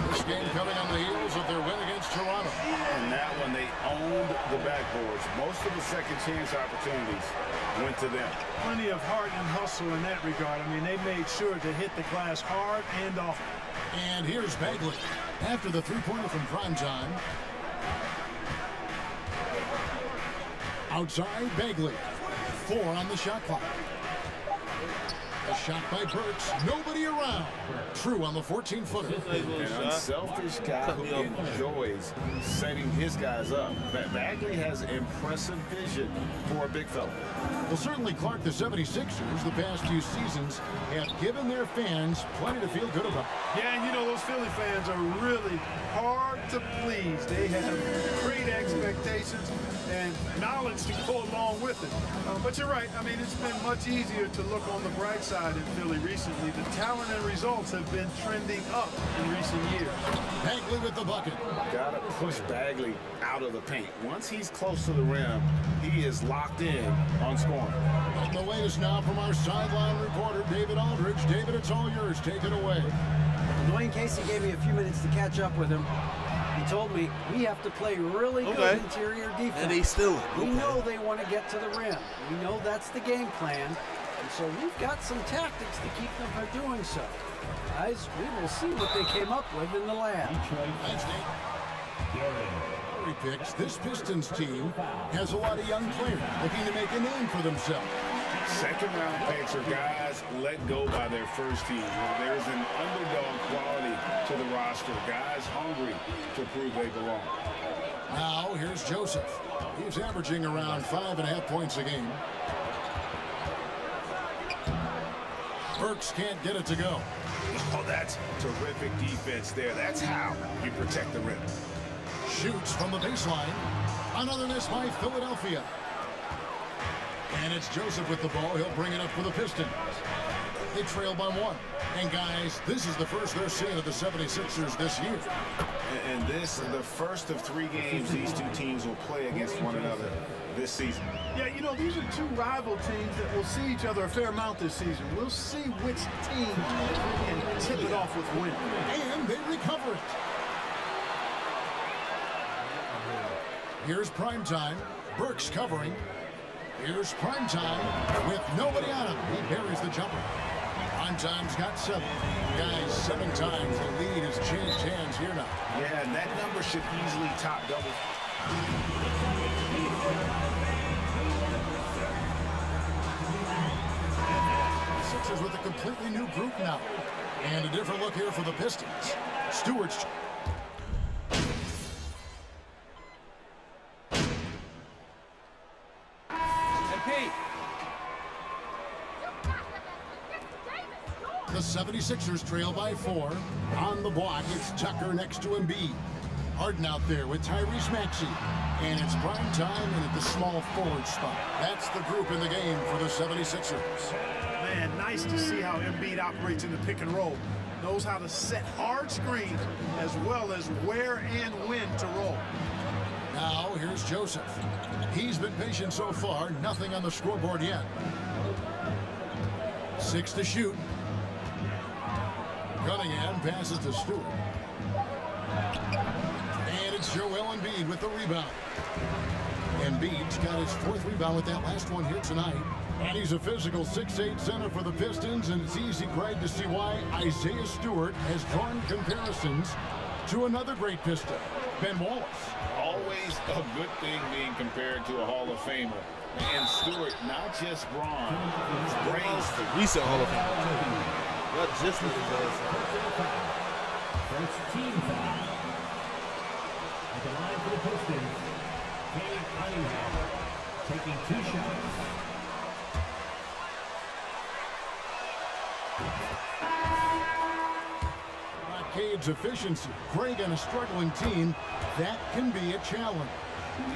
This game coming on the heels of their win against Toronto. And that one, they owned the backboards. Most of the second chance opportunities went to them. Plenty of heart and hustle in that regard. I mean, they made sure to hit the glass hard and often. And here's Bagley after the three-pointer from primetime. Outside Bagley. 4 on the shot clock. A shot by Burks. Nobody around. True on the 14-footer. An unselfish guy who enjoys setting his guys up. Bagley has impressive vision for a big fella. Well, certainly, Clark, the 76ers, the past few seasons, have given their fans plenty to feel good about. Yeah, and you know, those Philly fans are really hard to please. They have great expectations and knowledge to go along with it. But you're right. I mean, it's been much easier to look on the bright side in Philly recently. The talent and results have been trending up in recent years. Bagley with the bucket. Gotta push Bagley out of the paint. Once he's close to the rim, he is locked in on scoring. On the latest now from our sideline reporter, David Aldridge. David, it's all yours. Take it away. Dwayne Casey gave me a few minutes to catch up with him. He told me we have to play really good interior defense. And they still. We know they want to get to the rim. We know that's the game plan. And so we've got some tactics to keep them from doing so. Guys, we will see what they came up with in the lab. Thanks, Nate. Picks. This Pistons team has a lot of young players looking to make a name for themselves. Second-round picks are guys let go by their first team. There's an underdog quality to the roster. Guys hungry to prove they belong. Now, here's Joseph. He's averaging around 5.5 points a game. Burks can't get it to go. Oh, that's terrific defense there. That's how you protect the rim. Shoots from the baseline. Another miss by Philadelphia. And it's Joseph with the ball. He'll bring it up for the Pistons. They trail by 1. And guys, this is the first they're seeing of the 76ers this year. And this is the first of 3 games these two teams will play against one another this season. Yeah, you know, these are two rival teams that will see each other a fair amount this season. We'll see which team can tip it off with win. And they recover it. Here's primetime. Burks covering. Here's primetime with nobody on him. He buries the jumper. Primetime's got 7. Guys, 7 times the lead has changed hands here now. Yeah, and that number should easily top double. Sixers with a completely new group now. And a different look here for the Pistons. Stewart's. The 76ers trail by 4. On the block, it's Tucker next to Embiid. Harden out there with Tyrese Maxey. And it's prime time and at the small forward spot. That's the group in the game for the 76ers. Man, nice to see how Embiid operates in the pick and roll. Knows how to set hard screens as well as where and when to roll. Now, here's Joseph. He's been patient so far. Nothing on the scoreboard yet. 6 to shoot. Cunningham passes to Stewart. And it's Joel Embiid with the rebound. Embiid's got his 4th rebound with that last one here tonight. And he's a physical 6'8" center for the Pistons, and it's easy, Greg, to see why Isaiah Stewart has drawn comparisons to another great Piston, Ben Wallace. Always a good thing being compared to a Hall of Famer. And Stewart, not just brawn, his brains. The recent Hall of Famer. Not just what he does. First team foul. At the line for the Pistons, Cade Cunningham taking 2 shots. Cade's efficiency. Greg on a struggling team, that can be a challenge.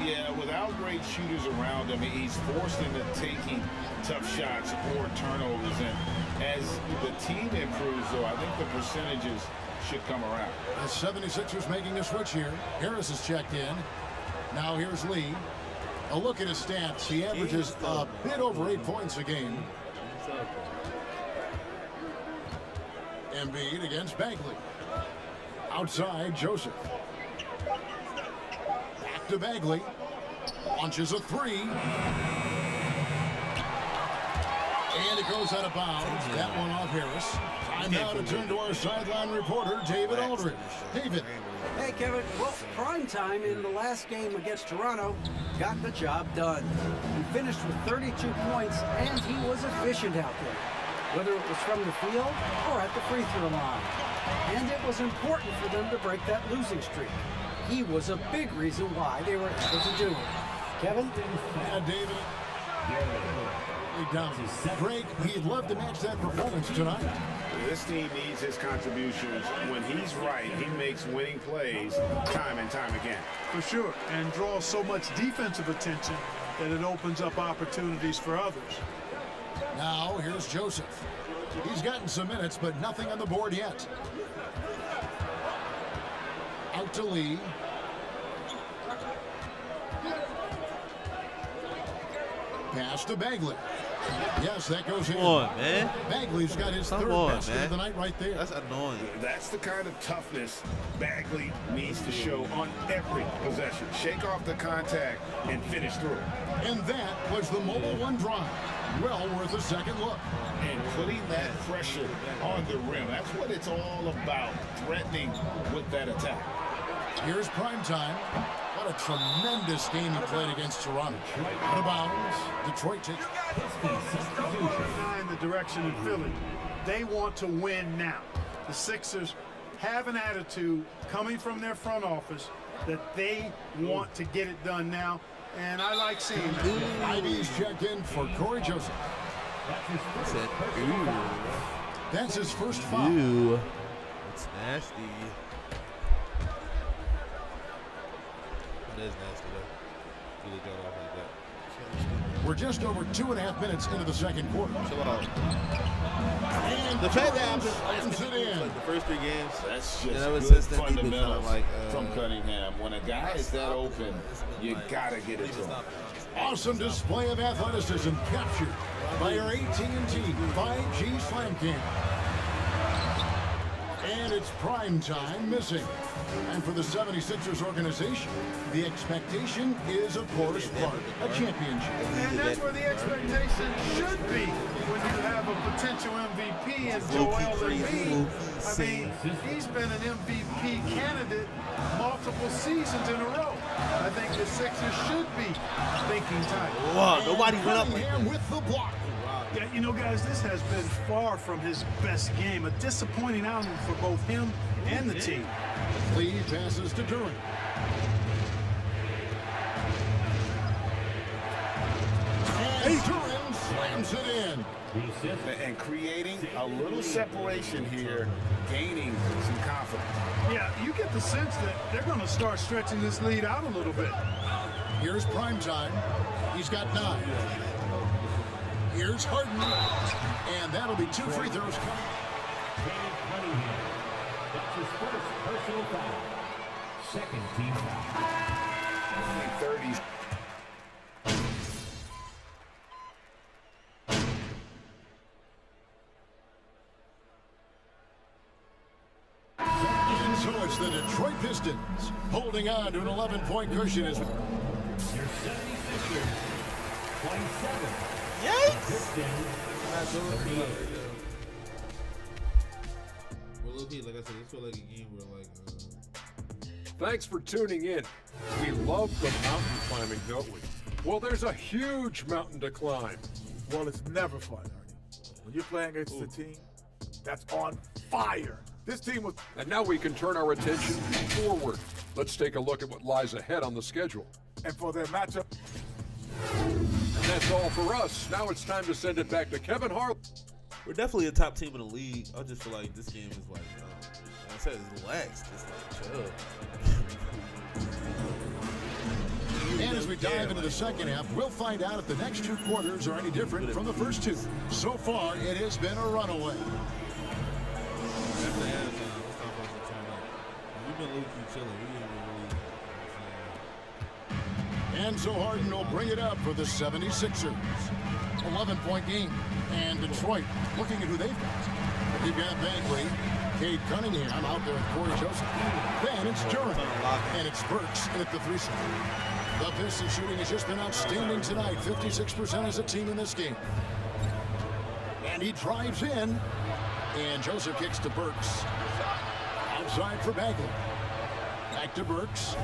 Yeah, without great shooters around him, he's forced into taking tough shots or turnovers. And as the team improves, though, I think the percentages should come around. The 76ers making a switch here. Harris is checked in. Now here's Lee. A look at his stats. He averages a bit over 8 points a game. Embiid against Bagley. Outside, Joseph. Back to Bagley. Launches a 3. And it goes out of bounds. That one off Harris. Time now to turn to our sideline reporter, David Aldridge. David. Hey, Kevin. Well, prime time in the last game against Toronto got the job done. He finished with 32 points, and he was efficient out there. whether it was from the field or at the free throw line. And it was important for them to break that losing streak. He was a big reason why they were able to do it. Kevin? Yeah, David. Greg, he'd love to match that performance tonight. This team needs his contributions. When he's right, he makes winning plays time and time again. For sure, and draws so much defensive attention that it opens up opportunities for others. Now, here's Joseph. He's gotten some minutes, but nothing on the board yet. Out to Lee. Pass to Bagley. Yes, that goes in. Come on, man. Bagley's got his third basket of the night right there. That's annoying. That's the kind of toughness Bagley needs to show on every possession. Shake off the contact and finish through. And that was the mobile one drive. Well worth a second look. And putting that pressure on the rim. That's what it's all about, threatening with that attack. Here's prime time. What a tremendous game he played against Toronto. Out of bounds. Detroit takes. In the direction of Philly. They want to win now. The Sixers have an attitude coming from their front office that they want to get it done now, and I like seeing that. IV's checked in for Corey Joseph. That's his first foul. Ew. It's nasty. That is nasty, though. Really got off like that. We're just over 2.5 minutes into the second quarter. Chill out. And the fact that slams it in. Like the first 3 games, that's and just ever good since then, fundamentals like, from Cunningham. When a guy is that open, you gotta get it to him. Awesome display of athleticism captured by our AT&T 5G Slam Cam. And it's prime time missing. And for the 76ers organization, the expectation is, of course, part a championship. And that's where the expectation should be when you have a potential MVP in Joel Embiid. I mean, he's been an MVP candidate multiple seasons in a row. I think the Sixers should be thinking time. Wow, nobody went up like that. With the block. Yeah, you know, guys, this has been far from his best game. A disappointing outing for both him and the team. Lee passes to Durant. And Durant slams it in. And creating a little separation here, gaining some confidence. Yeah, you get the sense that they're going to start stretching this lead out a little bit. Here's prime time. He's got 9. Here's Harden. And that'll be 2 free throws coming. That's his first personal foul. Second team foul. 30s. And so it's the Detroit Pistons holding on to an 11-point cushion as Your 76ers, 27. Yikes! Pistons, 38. Well, look here, like I said, this felt like a game where, like, Thanks for tuning in. We love the mountain climbing, don't we? Well, there's a huge mountain to climb. Well, it's never fun, Ernie. When you're playing against a team that's on fire. This team was... And now we can turn our attention forward. Let's take a look at what lies ahead on the schedule. And for their matchup... And that's all for us. Now it's time to send it back to Kevin Hart. we're definitely a top team in the league. I just feel like this game is like I said, it's relaxed. It's like chill. And as we dive into the second half, we'll find out if the next 2 quarters are any different from the first 2. So far, it has been a runaway. We've been low-key chilling. And so Harden will bring it up for the 76ers. 11-point game. And Detroit looking at who they've got. They've got Bagley, Cade Cunningham out there with Corey Joseph. Then it's Durant. And it's Burks in at the 3 side. The Pistons shooting has just been outstanding tonight. 56% as a team in this game. And he drives in. And Joseph kicks to Burks. Outside for Bagley. Back to Burks.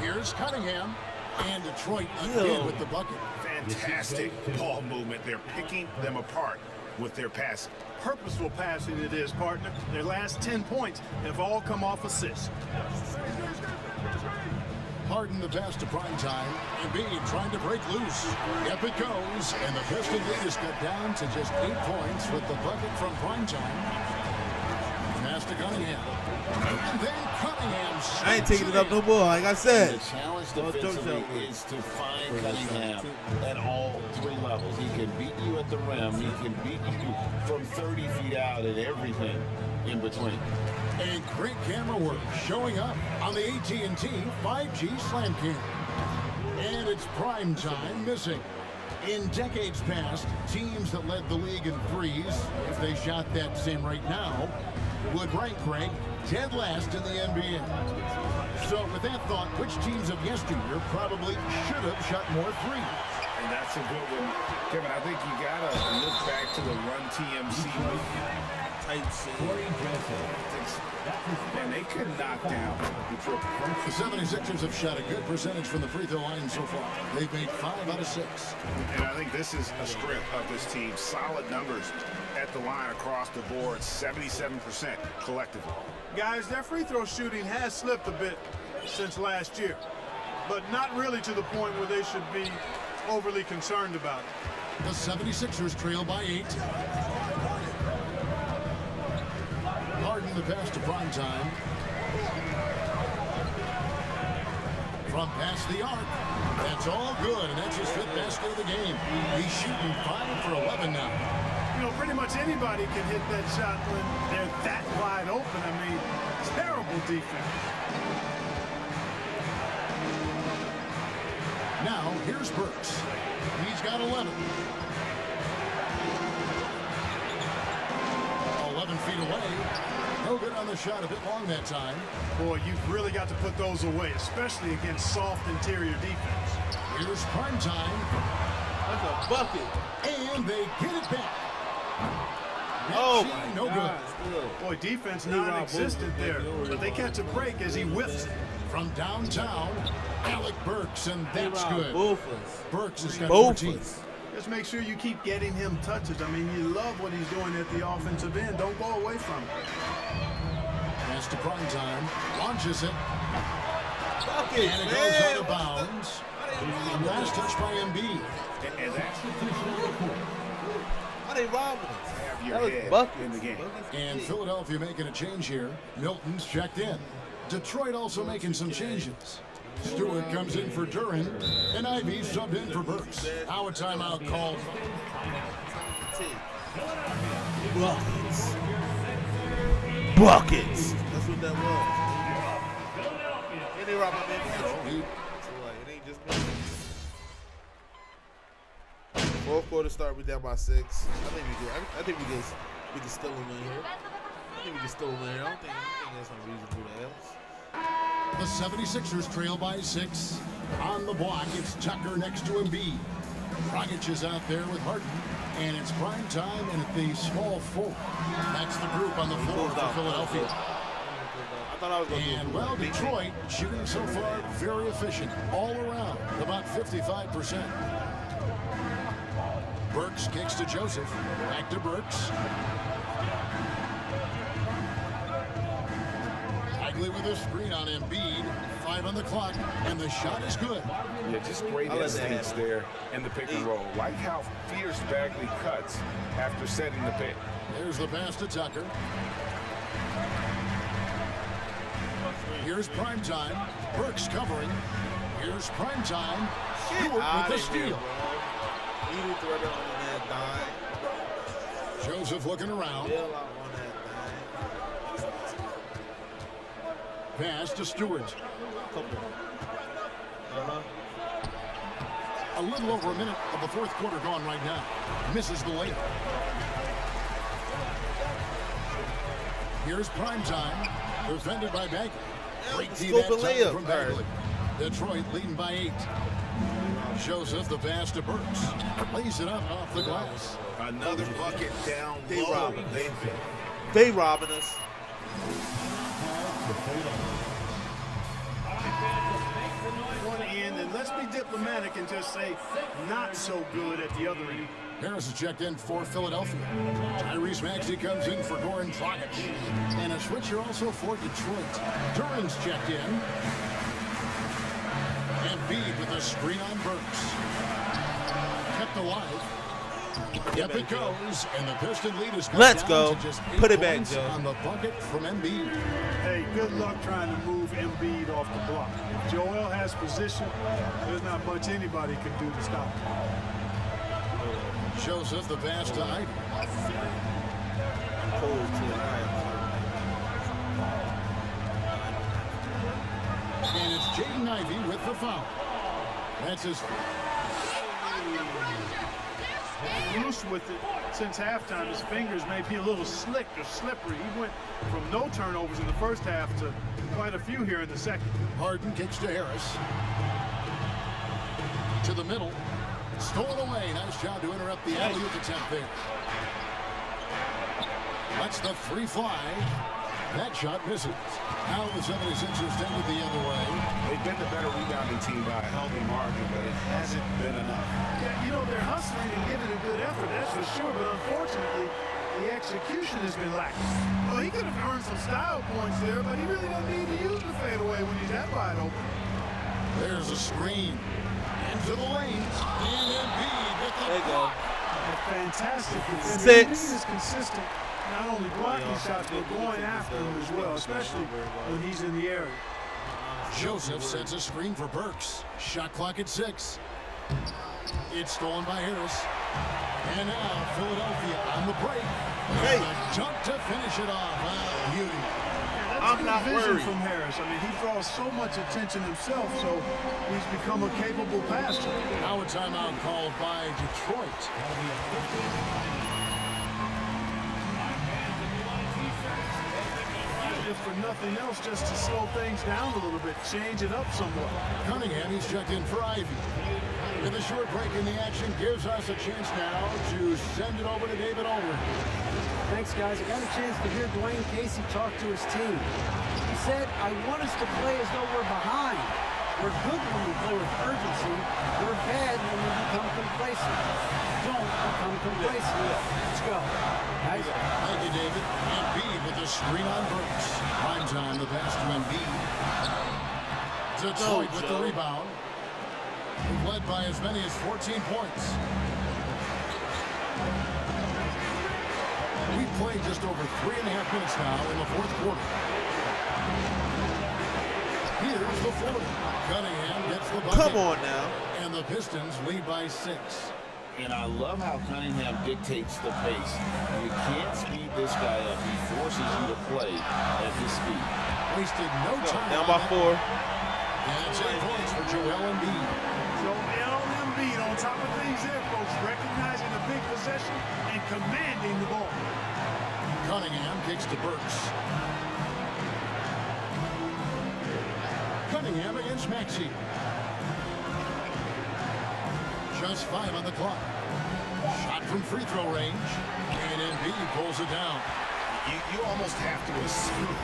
Here's Cunningham. And Detroit again with the bucket. Fantastic ball movement. They're picking them apart with their passing. Purposeful passing it is, partner. Their last 10 points have all come off assists. Harden the pass to primetime. Embiid trying to break loose. Up it goes. And the Piston lead is cut down to just 8 points with the bucket from primetime. Pass to Cunningham. And then Cunningham. I ain't taking it up no more, like I said. And the challenge defensively is to find Cunningham at all 3 levels. He can beat you at the rim. He can beat you from 30 feet out and everything in between. And great camera work showing up on the AT&T 5G Slam Cam. And it's prime time missing. In decades past, teams that led the league in threes, if they shot that same right now, would rank Greg dead last in the NBA. So with that thought, which teams of yesteryear probably should have shot more threes? And that's a good one. Kevin, I think you got to look back to the Run TMC and they could knock down the triple. The 76ers have shot a good percentage from the free throw line so far. They've made 5 out of 6. And I think this is a strength of this team. Solid numbers at the line across the board, 77% collectively. Guys, their free throw shooting has slipped a bit since last year, but not really to the point where they should be overly concerned about it. The 76ers trail by 8. Harden the pass to primetime. From past the arc. That's all good, and that's his 5th basket of the game. He's shooting 5 for 11 now. You know, pretty much anybody can hit that shot when they're that wide open. I mean, terrible defense. Now, here's Burks. He's got 11. 11 feet away. No good on the shot, a bit long that time. Boy, you've really got to put those away, especially against soft interior defense. Here's primetime. That's a bucket. And they get it back. Oh, no good. Boy, defense non-existent there, but they catch a break as he whiffs it. From downtown, Alec Burks, and that's good. Burks has got Both 14. Just make sure you keep getting him touches. I mean, you love what he's doing at the offensive end. Don't go away from it. Pass to primetime. Launches it. Bucket, And it goes out of bounds. Last touch by Embiid. And that's How they robbing us? have your head buckets in the game. And Philadelphia making a change here. Milton's checked in. Detroit also making some changes. Stewart comes in for Duran, and Ivy subbed in for Burks. Now a timeout called. Buckets. Buckets. That's what that was. And they robbed my man. So like, it ain't just me. 4th quarter start, we down by 6. I think we do. I think we can still win here. I think we can still win here. I don't think there's some reason to do that else. The 76ers trail by 6. On the block, it's Tucker next to Embiid. Dragic is out there with Harden. And it's prime time and at the small 4. That's the group on the floor for Philadelphia. I thought I was going to And, well, Detroit shooting so far very efficient all around, about 55%. Burks kicks to Joseph. Back to Burks. Bagley with a screen on Embiid. 5 on the clock, and the shot is good. Yeah, just great instincts there in the pick and roll. Like how fierce Bagley cuts after setting the pick. There's the pass to Tucker. Here's primetime. Burks covering. Here's primetime. Stewart with the steal. Joseph looking around. Pass to Stewart. A little over a minute of the 4th quarter gone right now. Misses the layup. Here's primetime. Defended by Bagley. Great D that time from Bagley. Detroit leading by 8. Joseph the pass to Burks. Lays it up off the glass. Another bucket down They low. robbing us. They robbing us. And let's be diplomatic and just say not so good at the other end. Harris is checked in for Philadelphia. Tyrese Maxey comes in for Goran Dragic. And a switcher also for Detroit. Duran's checked in. And Embiid with a screen on Burks. Kept alive. Up it goes, and the Piston lead is cut Let's down go. to just 8 Put it back, points Joe. on the bucket from Embiid. Hey, good luck trying to move Embiid off the block. If Joel has position, there's not much anybody can do to stop him. Joseph the pass to Ivy. And it's Jaden Ivey with the foul. That's his. Loose with it since halftime. His fingers may be a little slick or slippery. He went from no turnovers in the first half to quite a few here in the second. Harden kicks to Harris. To the middle. Stolen away. Nice job to interrupt the alley-oop attempt there. That's the free fly. That shot misses. Now the 76ers take it the other way. They've been the better rebounding team by a healthy margin, but it hasn't been enough. Yeah, you know, they're hustling and giving a good effort, that's for sure, but unfortunately, the execution has been lacking. Well, he could have earned some style points there, but he really doesn't need to use the fadeaway when he's that wide open. There's a screen. Into the lane. And Embiid with the There you go. Fantastic. Six. Embiid is consistent, not only blocking shots, but going after them as well, especially when he's in the area. Joseph sets a screen for Burks. Shot clock at 6. It's stolen by Harris. And now Philadelphia on the break. Hey. And a dunk to finish it off. Wow, beauty. I'm not vision worried. from Harris. I mean, he draws so much attention himself, so he's become a capable passer. Now a timeout called by Detroit. If for nothing else, just to slow things down a little bit, change it up somewhat. Cunningham, he's checked in for Ivy. And the short break in the action gives us a chance now to send it over to David Ulrich. Thanks, guys. I got a chance to hear Dwayne Casey talk to his team. He said, I want us to play as though we're behind. We're good when we play with urgency. We're bad when we become complacent. Don't become complacent. Let's go. Guys. Thank you, David. Embiid with the screen on Burks. Prime time, the pass to Embiid. Detroit with the rebound. They've led by as many as 14 points. We've played just over 3.5 minutes now in the fourth quarter. Here's the 40. Cunningham gets the bucket. Come on now. And the Pistons lead by 6. And I love how Cunningham dictates the pace. You can't speed this guy up. He forces you to play at his speed. Wasted no time. Down by 4. And it's 8 points for Joel Embiid. Joel Embiid on top of things there, folks, recognizing the big possession and commanding the ball. Cunningham kicks to Burks. Cunningham against Maxey. Just 5 on the clock. Shot from free throw range. And Embiid pulls it down. You almost have to assume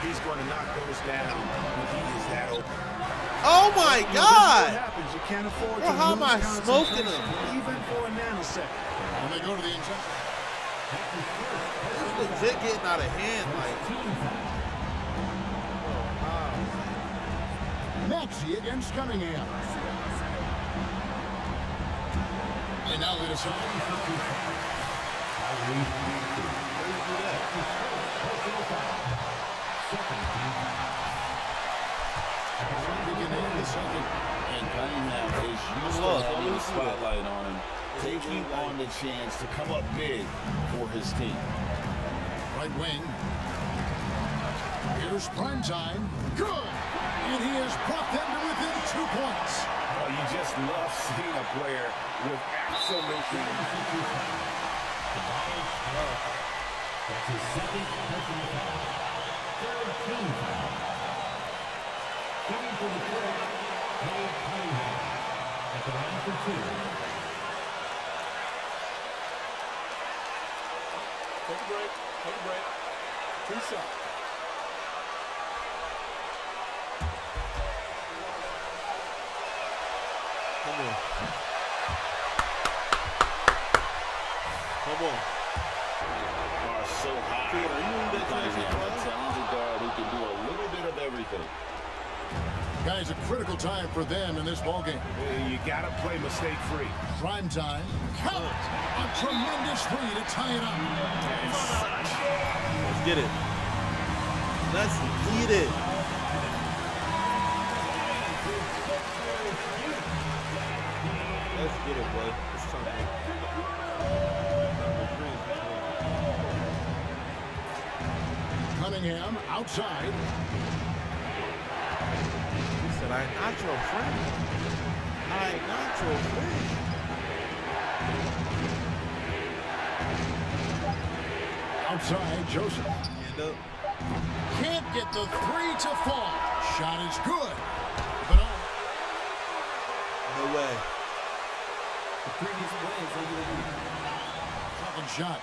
he's going to knock those down when he is that open. Oh my What God! happens? You can't afford Bro, to how am lose I smoking concentration, him? even for a nanosecond. And they go to the inside. This is legit getting out of hand. Like, Maxey against Cunningham. And now they decide. And Cunningham is used to having the spotlight on him, taking on the chance to come up big for his team. Right wing. Here's prime time. Good. And he has brought them to within 2 points. Oh, you just love seeing a player with absolutely. That's his second personal foul. Third team foul. Coming for the third, Cade Cunningham. At the line for 2. Take a break. Take a break. 2 shots. Come on. Come on. Bar so high. A talented guard who can do a little bit of everything. Guys, a critical time for them in this ballgame. You got to play mistake-free. Prime time. Count. A tremendous three to tie it up. Let's get it. Let's get it. Let's get it, boy. It's time. Cunningham outside. He said, I ain't not your friend. I ain't not your friend. Outside, Joseph. Can't get the three to fall. Shot is good. But no way. The previous second shot.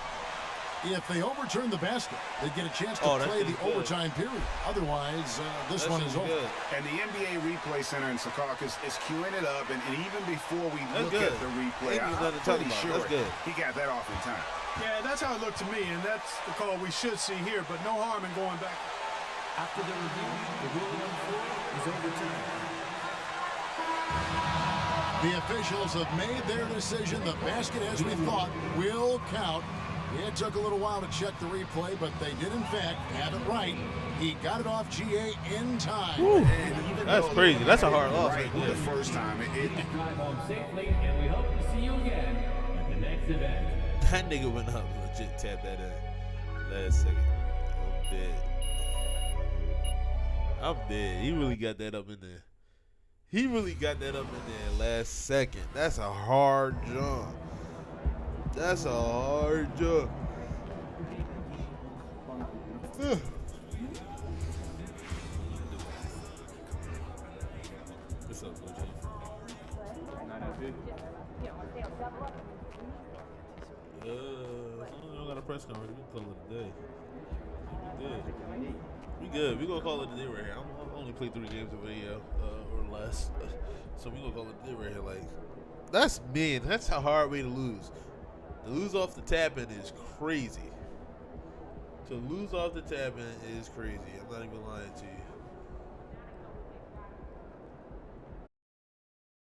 If they overturn the basket, they get a chance to play the overtime period. Otherwise, this one is over. Good. And the NBA Replay Center in Secaucus is queuing it up, and even before we look at the replay, I'm pretty sure he got that off in time. Yeah, that's how it looked to me, and that's the call we should see here, but no harm in going back. After the review, the ruling on the floor is overturned. The officials have made their decision. The basket, as we thought, will count. It took a little while to check the replay, but they did, in fact, have it right. He got it off GA in time. That's crazy. That's a hard loss. Right the first time. Drive home safely, and we hope to see you again at the next event. That nigga went up and legit tapped that in last second. I'm dead. He really got that up in there. He really got that up in there last second. That's a hard jump. That's a hard jump. What's up, Coach? As long as we don't got a press conference, we can call it a day. We good. We gonna call it a day right here. I'm only play 3 games of video or less, so we gonna call it a day right here. Like, that's mean. That's a hard way to lose. To lose off the tap-in is crazy. To lose off the tap-in is crazy. I'm not even lying to you.